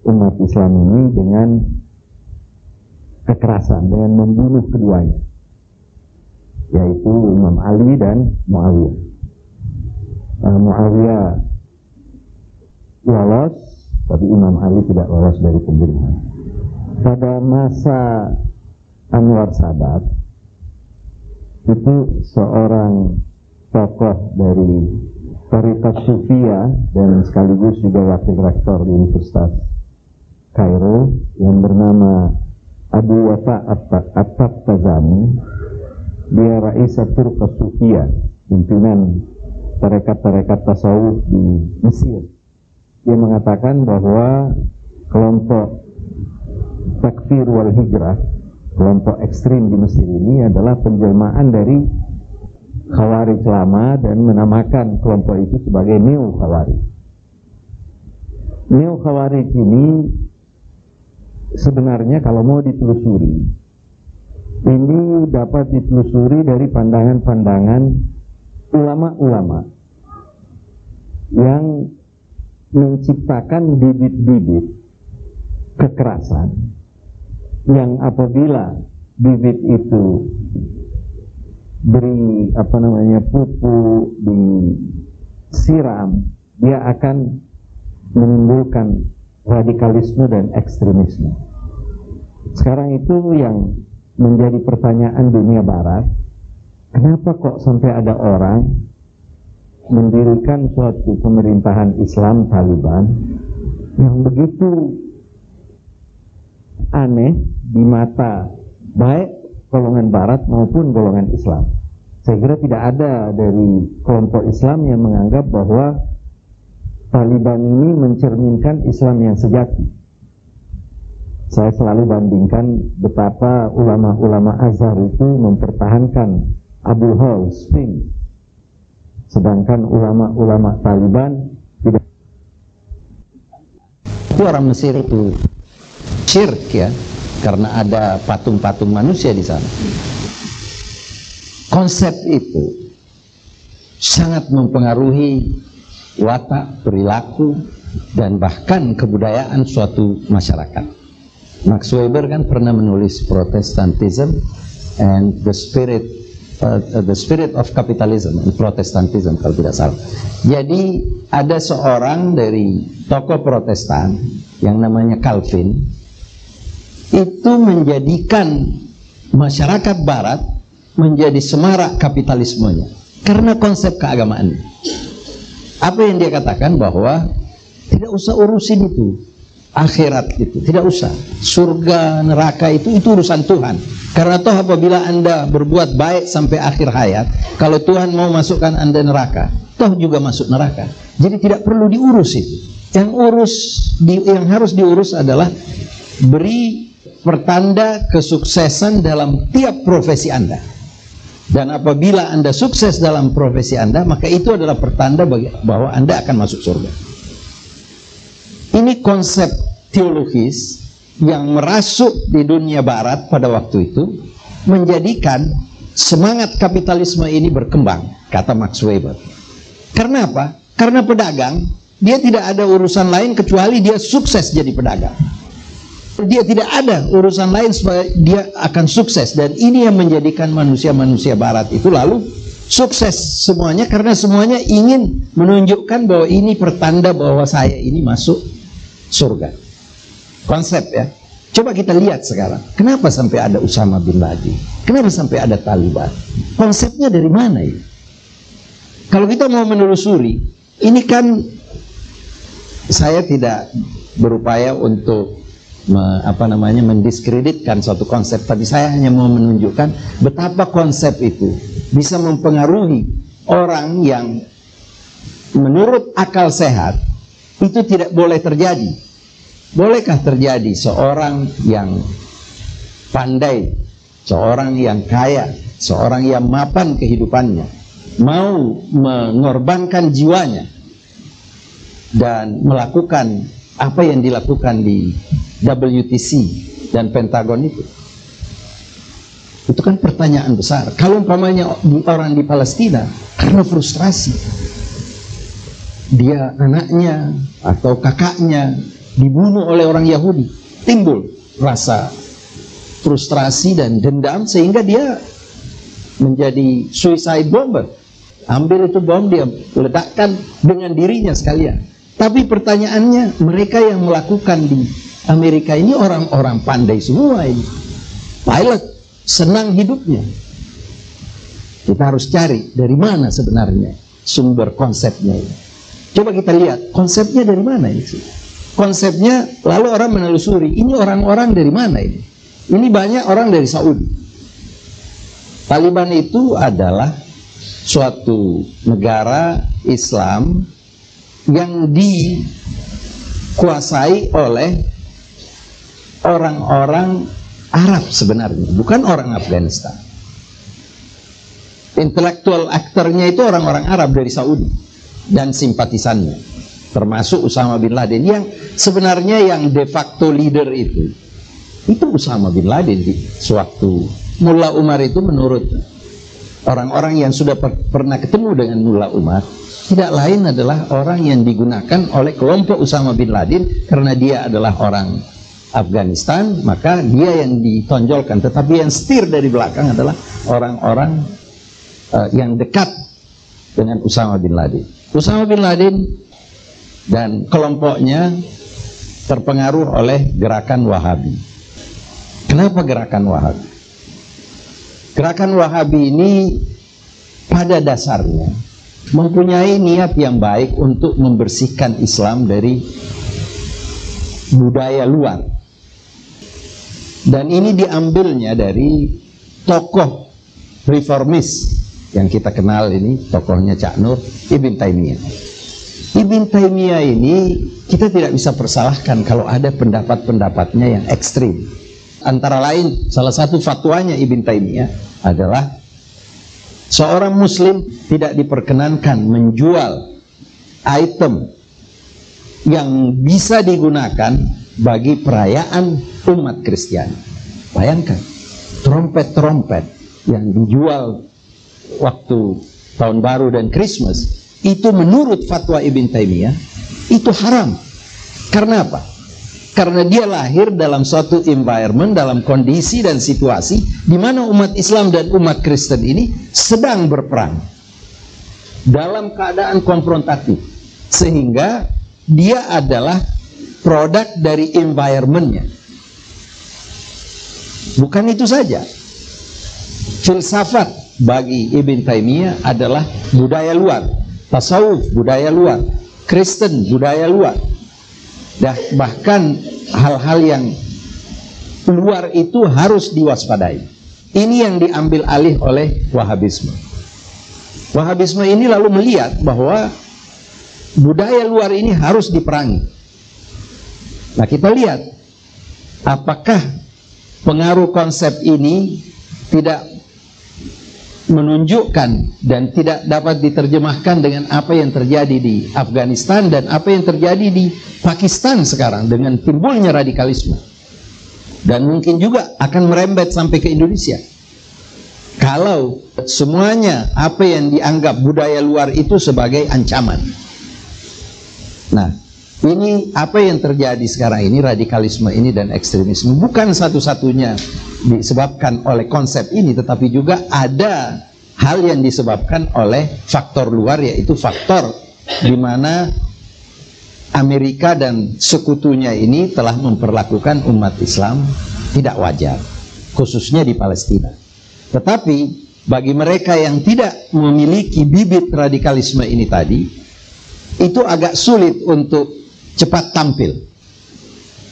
umat Islam ini dengan kekerasan, dengan membunuh keduanya, yaitu Imam Ali dan Muawiyah. Muawiyah lolos, tapi Imam Ali tidak lolos dari pembunuhan. Pada masa Anwar Sadat, itu seorang tokoh dari Tariqat Sufiyah dan sekaligus juga wakil rektor di Universitas Kairo yang bernama Abu Wafa At-Tabtazani. Dia Raisatul Sufiyah, pimpinan tarekat-tarekat tasawuf di Mesir. Dia mengatakan bahwa kelompok Takfir wal Hijrah, kelompok ekstrim di Mesir ini adalah penjelmaan dari Khawarij lama dan menamakan kelompok itu sebagai Neo Khawarij. Neo Khawarij ini sebenarnya kalau mau ditelusuri, ini dapat ditelusuri dari pandangan-pandangan ulama-ulama yang menciptakan bibit-bibit kekerasan yang apabila bibit itu beri pupuk, disiram, dia akan menimbulkan radikalisme dan ekstremisme. Sekarang itu yang menjadi pertanyaan dunia barat, kenapa kok sampai ada orang mendirikan suatu pemerintahan Islam Taliban yang begitu aneh di mata baik golongan barat maupun golongan Islam. Saya kira tidak ada dari kelompok Islam yang menganggap bahwa Taliban ini mencerminkan Islam yang sejati. Saya selalu bandingkan betapa ulama-ulama Azhar itu mempertahankan Abu Hol Sphinx, sedangkan ulama-ulama Taliban tidak. Itu orang Mesir itu syirik ya, karena ada patung-patung manusia di sana. Konsep itu sangat mempengaruhi watak, perilaku, dan bahkan kebudayaan suatu masyarakat. Max Weber kan pernah menulis Protestantism and the spirit of capitalism and Protestantism kalau tidak salah. Jadi ada seorang dari tokoh Protestan yang namanya Calvin itu menjadikan masyarakat Barat menjadi semarak kapitalismenya karena konsep keagamaan. Apa yang dia katakan bahwa tidak usah urusin itu akhirat itu, tidak usah surga neraka itu urusan Tuhan. Karena toh apabila Anda berbuat baik sampai akhir hayat, kalau Tuhan mau masukkan Anda neraka, toh juga masuk neraka. Jadi tidak perlu diurus itu. Yang harus diurus adalah beri pertanda kesuksesan dalam tiap profesi Anda. Dan apabila Anda sukses dalam profesi Anda, maka itu adalah pertanda bahwa Anda akan masuk surga. Ini konsep teologis yang merasuk di dunia barat pada waktu itu, menjadikan semangat kapitalisme ini berkembang, kata Max Weber. Karena apa? Karena pedagang, dia tidak ada urusan lain kecuali dia sukses jadi pedagang. Dia tidak ada urusan lain supaya dia akan sukses. Dan ini yang menjadikan manusia-manusia barat itu lalu sukses semuanya, karena semuanya ingin menunjukkan bahwa ini pertanda bahwa saya ini masuk surga. Konsep ya. Coba kita lihat sekarang, kenapa sampai ada Usama bin Laden? Kenapa sampai ada Taliban? Konsepnya dari mana ini? Kalau kita mau menelusuri, ini kan saya tidak berupaya untuk mendiskreditkan suatu konsep, tapi saya hanya mau menunjukkan betapa konsep itu bisa mempengaruhi orang yang menurut akal sehat itu tidak boleh terjadi. Bolehkah terjadi seorang yang pandai, seorang yang kaya, seorang yang mapan kehidupannya, mau mengorbankan jiwanya dan melakukan apa yang dilakukan di WTC dan Pentagon itu? Itu kan pertanyaan besar. Kalau umpamanya orang di Palestina karena frustrasi, dia anaknya atau kakaknya dibunuh oleh orang Yahudi, timbul rasa frustrasi dan dendam sehingga dia menjadi suicide bomber. Ambil itu bom, dia ledakkan dengan dirinya sekalian. Tapi pertanyaannya, mereka yang melakukan di Amerika ini orang-orang pandai semua ini. Pilot, senang hidupnya. Kita harus cari dari mana sebenarnya sumber konsepnya ini. Coba kita lihat konsepnya dari mana ini. Konsepnya, lalu orang menelusuri, ini orang-orang dari mana ini? Ini banyak orang dari Saudi. Taliban itu adalah suatu negara Islam yang dikuasai oleh orang-orang Arab sebenarnya, bukan orang Afghanistan. Intelektual aktornya itu orang-orang Arab dari Saudi dan simpatisannya, termasuk Usama bin Laden, yang sebenarnya yang de facto leader itu Usama bin Laden. Di sewaktu Mullah Umar itu, menurut orang-orang yang sudah pernah ketemu dengan Mullah Umar, tidak lain adalah orang yang digunakan oleh kelompok Usama bin Laden karena dia adalah orang Afghanistan, maka dia yang ditonjolkan. Tetapi yang setir dari belakang adalah orang-orang yang dekat dengan Usama bin Laden. Usama bin Laden dan kelompoknya terpengaruh oleh gerakan Wahabi. Kenapa gerakan Wahabi? Gerakan Wahabi ini pada dasarnya mempunyai niat yang baik untuk membersihkan Islam dari budaya luar. Dan ini diambilnya dari tokoh reformis yang kita kenal ini, tokohnya Cak Nur, Ibn Taimiyah. Ibn Taimiyah ini kita tidak bisa persalahkan kalau ada pendapat-pendapatnya yang ekstrim. Antara lain, salah satu fatwanya Ibn Taimiyah adalah seorang muslim tidak diperkenankan menjual item yang bisa digunakan bagi perayaan umat Kristiani. Bayangkan, trompet-trompet yang dijual waktu tahun baru dan Christmas, itu menurut fatwa Ibn Taimiyah itu haram. Karena apa? Karena dia lahir dalam suatu environment, dalam kondisi dan situasi di mana umat Islam dan umat Kristen ini sedang berperang dalam keadaan konfrontatif, sehingga dia adalah produk dari environmentnya. Bukan itu saja, filsafat bagi Ibn Taimiyah adalah budaya luar, tasawuf budaya luar, Kristen budaya luar. Bahkan hal-hal yang luar itu harus diwaspadai. Ini yang diambil alih oleh Wahabisme. Wahabisme ini lalu melihat bahwa budaya luar ini harus diperangi. Nah, kita lihat apakah pengaruh konsep ini tidak menunjukkan dan tidak dapat diterjemahkan dengan apa yang terjadi di Afghanistan dan apa yang terjadi di Pakistan sekarang dengan timbulnya radikalisme, dan mungkin juga akan merembet sampai ke Indonesia kalau semuanya apa yang dianggap budaya luar itu sebagai ancaman. Nah, ini apa yang terjadi sekarang ini, radikalisme ini dan ekstremisme, bukan satu-satunya disebabkan oleh konsep ini, tetapi juga ada hal yang disebabkan oleh faktor luar, yaitu faktor di mana Amerika dan sekutunya ini telah memperlakukan umat Islam tidak wajar, khususnya di Palestina. Tetapi bagi mereka yang tidak memiliki bibit radikalisme ini tadi, itu agak sulit untuk cepat tampil.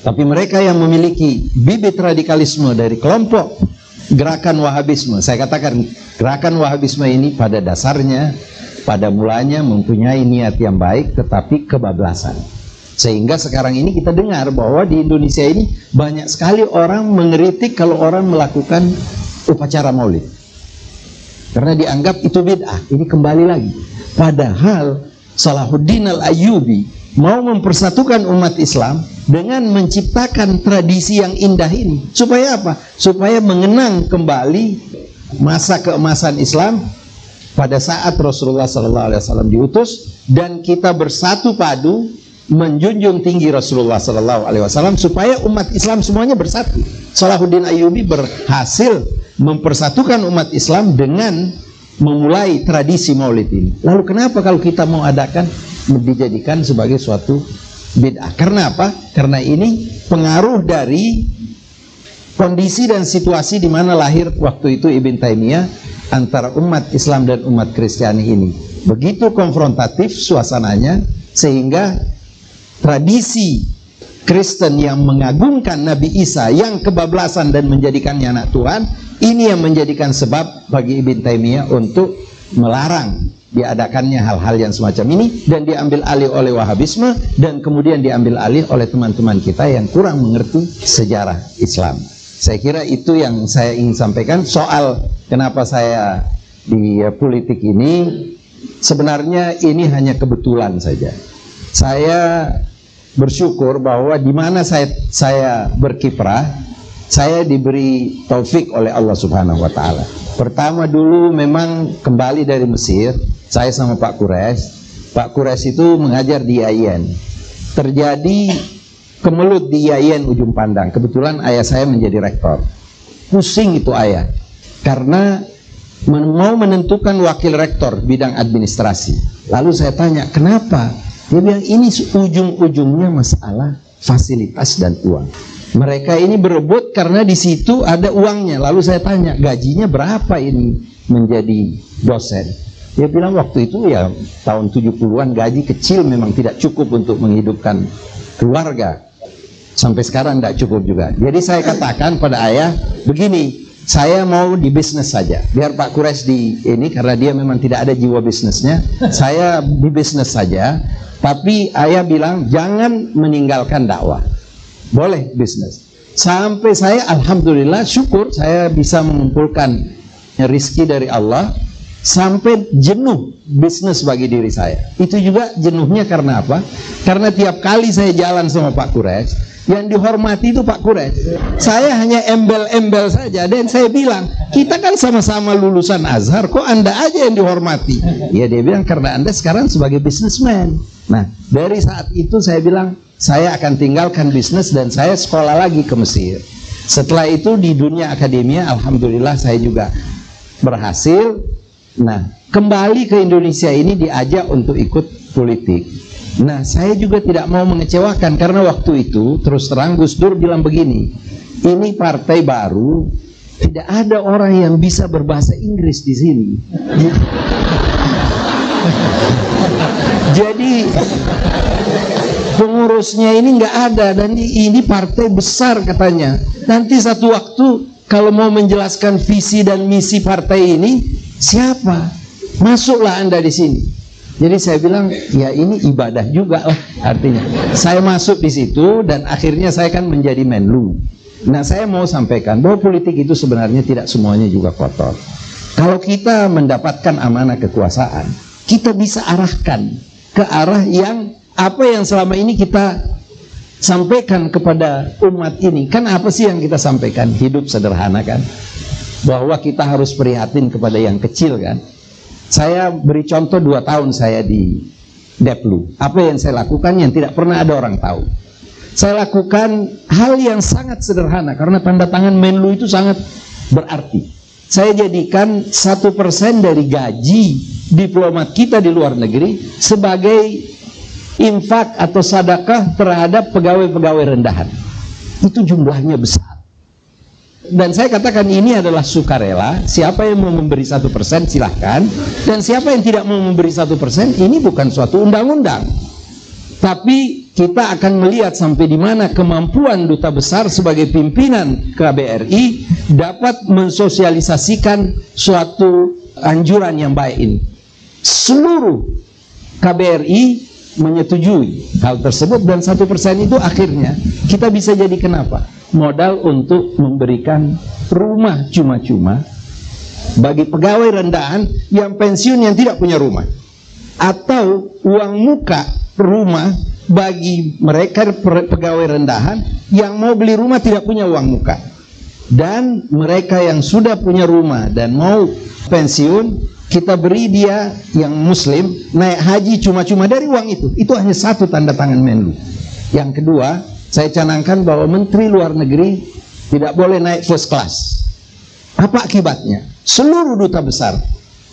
Tapi mereka yang memiliki bibit radikalisme dari kelompok gerakan Wahabisme, saya katakan gerakan Wahabisme ini pada dasarnya, pada mulanya mempunyai niat yang baik tetapi kebablasan. Sehingga sekarang ini kita dengar bahwa di Indonesia ini banyak sekali orang mengkritik kalau orang melakukan upacara maulid, karena dianggap itu bid'ah. Ini kembali lagi, padahal Salahuddin Al-Ayyubi mau mempersatukan umat Islam dengan menciptakan tradisi yang indah ini. Supaya apa? Supaya mengenang kembali masa keemasan Islam pada saat Rasulullah SAW diutus, dan kita bersatu padu menjunjung tinggi Rasulullah SAW supaya umat Islam semuanya bersatu. Salahuddin Ayyubi berhasil mempersatukan umat Islam dengan memulai tradisi maulid ini. Lalu kenapa kalau kita mau adakan dijadikan sebagai suatu bid'ah? Karena apa? Karena ini pengaruh dari kondisi dan situasi di mana lahir waktu itu Ibn Taimiyah antara umat Islam dan umat Kristiani ini. Begitu konfrontatif suasananya, sehingga tradisi Kristen yang mengagungkan Nabi Isa yang kebablasan dan menjadikannya anak Tuhan, ini yang menjadikan sebab bagi Ibn Taimiyah untuk melarang diadakannya hal-hal yang semacam ini, dan diambil alih oleh Wahabisme, dan kemudian diambil alih oleh teman-teman kita yang kurang mengerti sejarah Islam. Saya kira itu yang saya ingin sampaikan. Soal kenapa saya di politik ini, sebenarnya ini hanya kebetulan saja. Saya bersyukur bahwa di mana saya berkiprah, saya diberi taufik oleh Allah Subhanahu wa Ta'ala. Pertama dulu memang kembali dari Mesir, saya sama Pak Kures. Pak Kures itu mengajar di IAIN. Terjadi kemelut di IAIN Ujung Pandang. Kebetulan ayah saya menjadi rektor. Pusing itu ayah, karena mau menentukan wakil rektor bidang administrasi. Lalu saya tanya, kenapa? Dia bilang ini ujung-ujungnya masalah fasilitas dan uang. Mereka ini berebut karena di situ ada uangnya. Lalu saya tanya, gajinya berapa ini menjadi dosen? Dia bilang waktu itu ya tahun 70-an gaji kecil, memang tidak cukup untuk menghidupkan keluarga. Sampai sekarang tidak cukup juga. Jadi saya katakan pada ayah, begini, saya mau di bisnis saja. Biar Pak Kures di ini, karena dia memang tidak ada jiwa bisnisnya. Saya di bisnis saja. Tapi ayah bilang jangan meninggalkan dakwah. Boleh bisnis. Sampai saya alhamdulillah syukur saya bisa mengumpulkan rezeki dari Allah, sampai jenuh bisnis bagi diri saya. Itu juga jenuhnya karena apa? Karena tiap kali saya jalan sama Pak Kures, yang dihormati itu Pak Kures. Saya hanya embel-embel saja, dan saya bilang, kita kan sama-sama lulusan Azhar, kok Anda aja yang dihormati? Ya, dia bilang karena Anda sekarang sebagai businessman. Nah, dari saat itu saya bilang, saya akan tinggalkan bisnis dan saya sekolah lagi ke Mesir. Setelah itu di dunia akademia, alhamdulillah saya juga berhasil. Nah, kembali ke Indonesia ini diajak untuk ikut politik. Nah, saya juga tidak mau mengecewakan, karena waktu itu terus terang Gus Dur bilang begini, ini partai baru, tidak ada orang yang bisa berbahasa Inggris di sini. Jadi pengurusnya ini nggak ada, dan ini partai besar katanya. Nanti satu waktu kalau mau menjelaskan visi dan misi partai ini, siapa? Masuklah Anda di sini. Jadi saya bilang, ya ini ibadah juga lah artinya. Saya masuk di situ dan akhirnya saya kan menjadi Menlu. Nah, saya mau sampaikan bahwa politik itu sebenarnya tidak semuanya juga kotor. Kalau kita mendapatkan amanah kekuasaan, kita bisa arahkan ke arah yang apa yang selama ini kita sampaikan kepada umat ini. Kan apa sih yang kita sampaikan? Hidup sederhana kan? Bahwa kita harus prihatin kepada yang kecil kan? Saya beri contoh 2 tahun saya di Deplu. Apa yang saya lakukan yang tidak pernah ada orang tahu. Saya lakukan hal yang sangat sederhana, karena tanda tangan Menlu itu sangat berarti. Saya jadikan 1% dari gaji diplomat kita di luar negeri sebagai infak atau sedekah terhadap pegawai-pegawai rendahan. Itu jumlahnya besar. Dan saya katakan ini adalah sukarela. Siapa yang mau memberi 1% silahkan. Dan siapa yang tidak mau memberi 1%, ini bukan suatu undang-undang. Tapi kita akan melihat sampai di mana kemampuan duta besar sebagai pimpinan KBRI dapat mensosialisasikan suatu anjuran yang baik ini. Seluruh KBRI menyetujui hal tersebut, dan 1% itu akhirnya kita bisa jadi kenapa? Modal untuk memberikan rumah cuma-cuma bagi pegawai rendahan yang pensiun yang tidak punya rumah, atau uang muka rumah bagi mereka pegawai rendahan yang mau beli rumah tidak punya uang muka, dan mereka yang sudah punya rumah dan mau pensiun kita beri dia yang muslim naik haji cuma-cuma dari uang itu. Itu hanya satu tanda tangan Menlu. Yang kedua, saya canangkan bahwa Menteri Luar Negeri tidak boleh naik first class. Apa akibatnya? Seluruh duta besar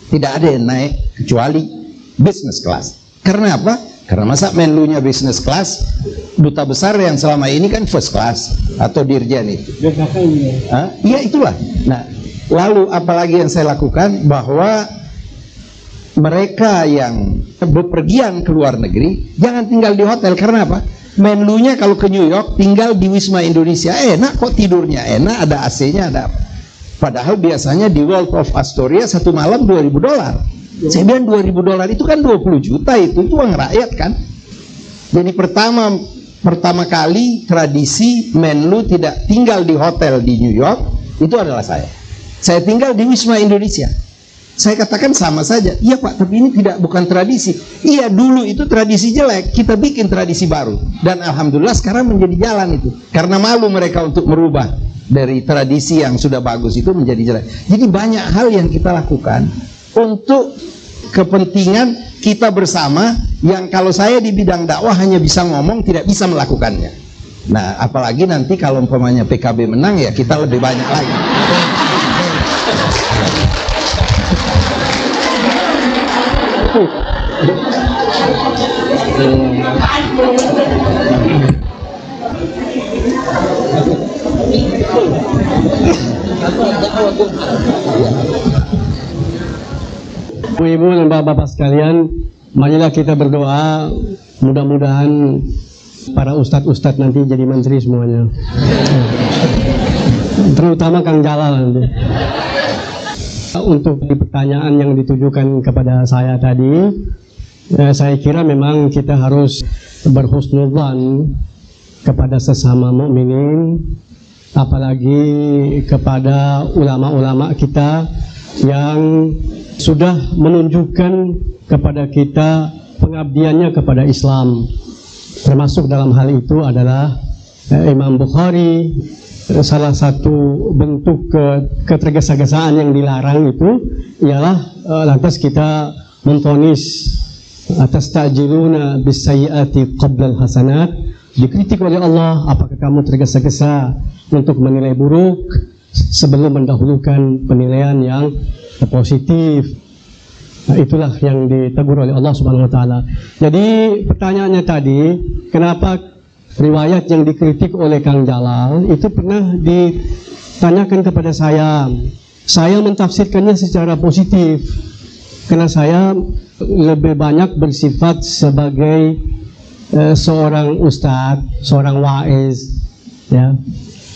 tidak ada yang naik kecuali business class. Karena apa? Karena masa Menlunya business class, duta besar yang selama ini kan first class atau dirjen itu. Iya itulah. Nah, lalu apalagi yang saya lakukan, bahwa mereka yang bepergian ke luar negeri jangan tinggal di hotel. Karena apa? Menlunya kalau ke New York tinggal di Wisma Indonesia, enak kok, tidurnya enak, ada AC-nya, ada apa. Padahal biasanya di World of Astoria satu malam $2.000. Saya bilang $2.000 itu kan 20 juta, itu uang rakyat kan. Jadi pertama kali tradisi Menlu tidak tinggal di hotel di New York itu adalah saya. Saya tinggal di Wisma Indonesia. Saya katakan sama saja. Iya Pak, tapi ini bukan tradisi. Iya, dulu itu tradisi jelek, kita bikin tradisi baru. Dan alhamdulillah sekarang menjadi jalan itu. Karena malu mereka untuk merubah dari tradisi yang sudah bagus itu menjadi jelek. Jadi banyak hal yang kita lakukan untuk kepentingan kita bersama, yang kalau saya di bidang dakwah hanya bisa ngomong, tidak bisa melakukannya. Nah, apalagi nanti kalau umpamanya PKB menang, ya kita lebih banyak lagi. Ibu dan bapak-bapak sekalian, marilah kita berdoa, mudah-mudahan para ustadz-ustadz nanti jadi menteri semuanya, terutama Kang Jalal nanti. Untuk pertanyaan yang ditujukan kepada saya tadi, saya kira memang kita harus berhusnudzan kepada sesama mukminin, apalagi kepada ulama-ulama kita yang sudah menunjukkan kepada kita pengabdiannya kepada Islam. Termasuk dalam hal itu adalah Imam Bukhari. Salah satu bentuk ketergesa-gesaan yang dilarang itu ialah lantas kita menvonis atas ta'jiluna bisayyiati qabla al-hasanat. Dikritik oleh Allah, apakah kamu tergesa-gesa untuk menilai buruk sebelum mendahulukan penilaian yang positif. Nah, itulah yang ditegur oleh Allah Subhanahu wa taala. Jadi pertanyaannya tadi, kenapa riwayat yang dikritik oleh Kang Jalal itu pernah ditanyakan kepada saya. Saya mentafsirkannya secara positif karena saya lebih banyak bersifat sebagai seorang ustadz, seorang waiz, ya,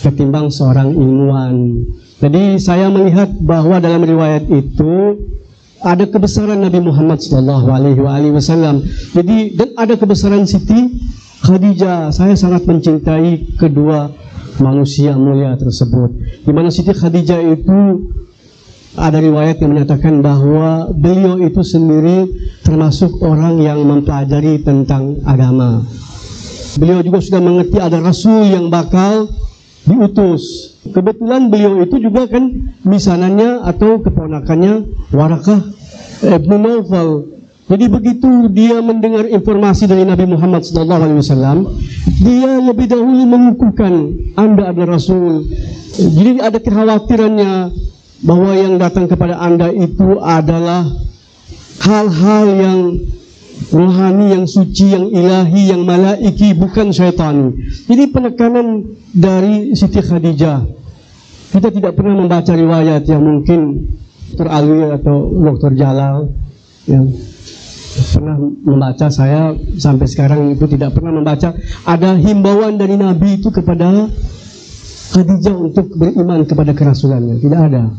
ketimbang seorang ilmuwan. Jadi saya melihat bahwa dalam riwayat itu ada kebesaran Nabi Muhammad SAW. Jadi dan ada kebesaran Siti Khadijah. Saya sangat mencintai kedua manusia mulia tersebut. Di mana Siti Khadijah itu ada riwayat yang menyatakan bahwa beliau itu sendiri termasuk orang yang mempelajari tentang agama. Beliau juga sudah mengerti ada rasul yang bakal diutus. Kebetulan beliau itu juga kan misanannya atau keponakannya Warakah ibnu Naufal. Jadi begitu dia mendengar informasi dari Nabi Muhammad SAW, dia lebih dahulu mengukuhkan Anda adalah Rasul. Jadi ada kekhawatirannya bahwa yang datang kepada Anda itu adalah hal-hal yang rohani, yang suci, yang ilahi, yang malaiki, bukan syaitani. Jadi penekanan dari Siti Khadijah. Kita tidak pernah membaca riwayat yang mungkin Dr. Alwi atau Dr. Jalal yang pernah membaca. Saya sampai sekarang itu tidak pernah membaca ada himbauan dari Nabi itu kepada Khadijah untuk beriman kepada kerasulannya. Tidak ada.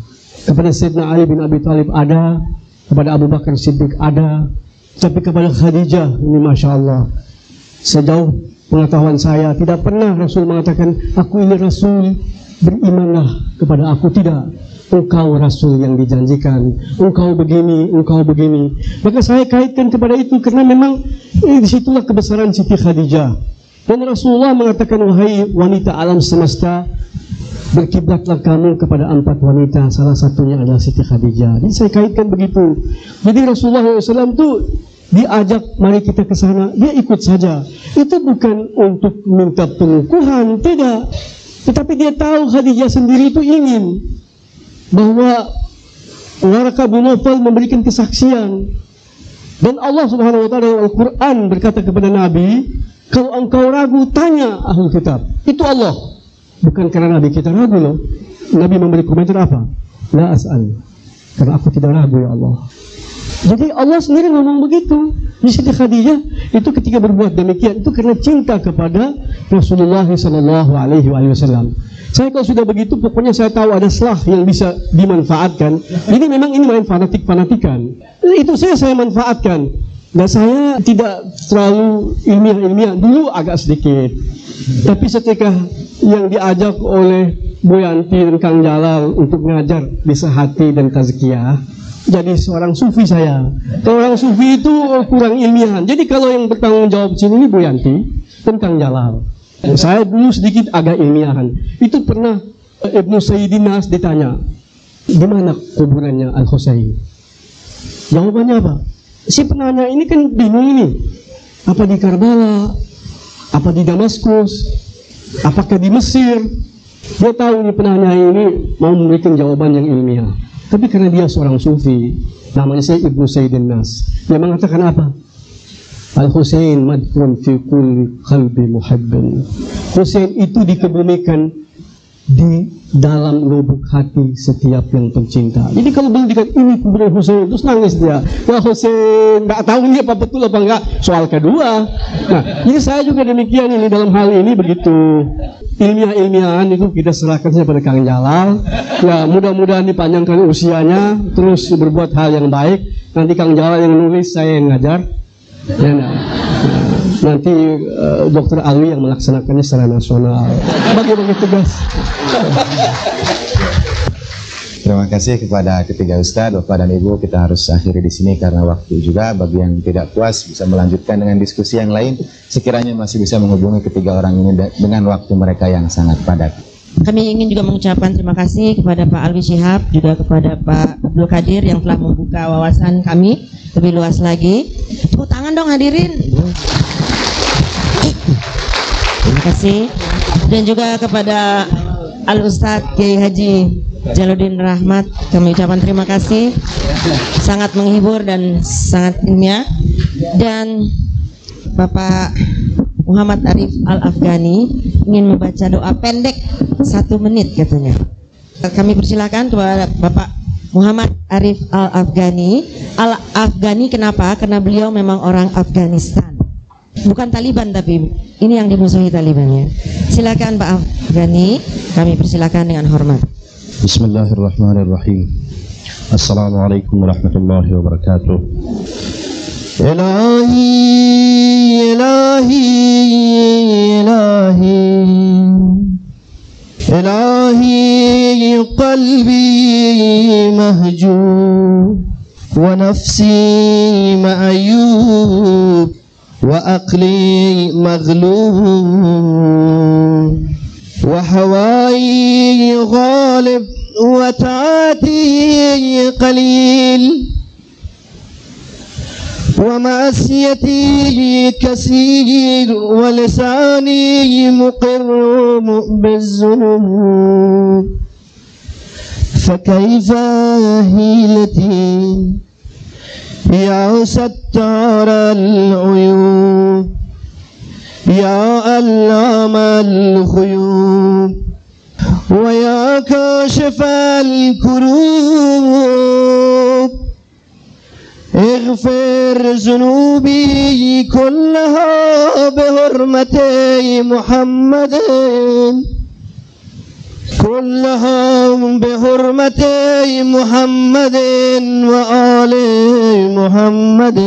Kepada Sayyidina Ali bin Abi Thalib ada, kepada Abu Bakar Siddiq ada, tapi kepada Khadijah ini Masya Allah, sejauh pengetahuan saya tidak pernah Rasul mengatakan aku ini Rasul, berimanlah kepada aku. Tidak. Engkau Rasul yang dijanjikan, engkau begini, engkau begini. Maka saya kaitkan kepada itu karena memang disitulah kebesaran Siti Khadijah. Dan Rasulullah mengatakan, wahai wanita alam semesta, berkiblatlah kamu kepada 4 wanita, salah satunya adalah Siti Khadijah. Jadi saya kaitkan begitu. Jadi Rasulullah SAW itu diajak, mari kita ke sana, dia ikut saja. Itu bukan untuk minta pengukuhan, tidak. Tetapi dia tahu Khadijah sendiri itu ingin bahwa Waraqah bin Nawfal memberikan kesaksian. Dan Allah Subhanahu wa taala dalam Al-Qur'an berkata kepada Nabi, kalau engkau ragu, tanya ahli kitab. Itu Allah. Bukan karena Nabi kita ragu loh. Nabi memberi komentar apa? La as'al. Karena aku tidak ragu ya Allah. Jadi Allah sendiri ngomong begitu. Di Siti Khadijah itu ketika berbuat demikian itu karena cinta kepada Rasulullah SAW. Saya kalau sudah begitu, pokoknya saya tahu ada selah yang bisa dimanfaatkan. Ini memang ini main fanatik-fanatikan. Itu saya manfaatkan. Dan saya tidak terlalu ilmiah. Dulu agak sedikit. Tapi ketika yang diajak oleh Bu Yanti dan Kang Jalal untuk mengajar bisa hati dan tazkiyah, jadi seorang sufi saya. Kalau orang sufi itu kurang ilmiahan. Jadi kalau yang bertanggung jawab sini ini Bu Yanti dan Kang Jalal. Saya dulu sedikit agak ilmiahan. Itu pernah Ibnu Sayyidin Nas ditanya, di mana kuburannya Al-Husayn? Jawabannya apa? Si penanya ini kan bingung ini. Apa di Karbala? Apa di Damaskus? Apakah di Mesir? Dia tahu ini penanya ini mau memberikan jawaban yang ilmiah. Tapi karena dia seorang sufi, namanya saya Ibnu Sayyidin Nas, dia mengatakan apa? Al-Husain madfun fi kulli qalbi muhibbin. Husain itu dikebumikan di dalam lubuk hati setiap yang pencinta. Jadi kalau belum dikatakan ini kuburan Husain, terus nangis dia. Ya Husain, nggak tahu ini apa betul apa enggak. Soal kedua. Nah, jadi saya juga demikian ini dalam hal ini begitu. Ilmiah-ilmiahan itu kita serahkan saja pada Kang Jalal. Ya mudah-mudahan dipanjangkan usianya, terus berbuat hal yang baik. Nanti Kang Jalal yang nulis, saya yang ngajar. Ya, nanti Dr. Alwi yang melaksanakannya secara nasional. Bagi-bagi tugas. Terima kasih kepada ketiga Ustadz, Bapak dan Ibu. Kita harus akhiri di sini karena waktu juga. Bagi yang tidak puas bisa melanjutkan dengan diskusi yang lain. Sekiranya masih bisa menghubungi ketiga orang ini dengan waktu mereka yang sangat padat. Kami ingin juga mengucapkan terima kasih kepada Pak Alwi Shihab, juga kepada Pak Abdul Qadir yang telah membuka wawasan kami lebih luas lagi. Tepuk tangan dong hadirin. Terima kasih. Dan juga kepada Al-Ustadz Kiai Haji Jaludin Rahmat, kami ucapkan terima kasih. Sangat menghibur dan sangat ilmiah. Dan Bapak Muhammad Arif Al-Afghani ingin membaca doa pendek 1 menit katanya. Kami persilakan kepada Bapak Muhammad Arif Al-Afghani. Al-Afghani kenapa? Karena beliau memang orang Afghanistan. Bukan Taliban, tapi ini yang dimusuhi Talibannya. Silakan Pak Afghani, kami persilakan dengan hormat. Bismillahirrahmanirrahim. Assalamualaikum warahmatullahi wabarakatuh. Ilahi, ilahi, ilahi, ilahi qalbi mahjub wa nafsi ma'ayub wa aqli maghlub wa hawai ghalib wa ta'ati qalil ومعصيتي كثير ولساني مقر بالذنوب فكيف هيلتي يا ستار العيوب يا علام الغيوب ويا كاشف الكروب اغفر ذنوبي كلها بحرمة محمد كلها بحرمة محمد وآل محمد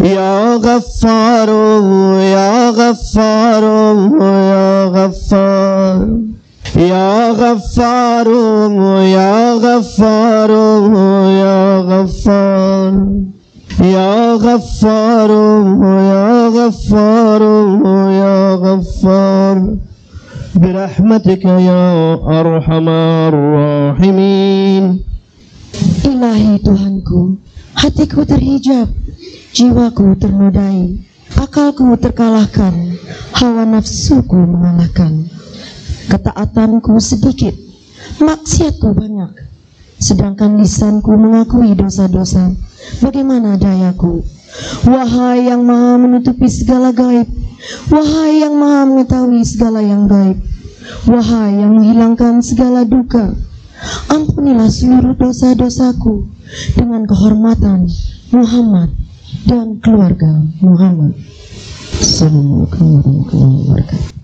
يا غفار يا غفار يا غفار يا غفار يا غفار يا غفار يا غفار يا غفار يا غفار برحمتك يا أرحم الراحمين. Ilahi Tuhanku, hatiku terhijab, jiwaku ternodai, akalku terkalahkan, hawa nafsuku mengalahkan. Ketaatanku sedikit, maksiatku banyak, sedangkan lisanku mengakui dosa-dosa. Bagaimana dayaku? Wahai yang maha menutupi segala gaib, wahai yang maha mengetahui segala yang gaib, wahai yang menghilangkan segala duka, ampunilah seluruh dosa-dosaku dengan kehormatan Muhammad dan keluarga Muhammad. Assalamualaikum warahmatullahi wabarakatuh.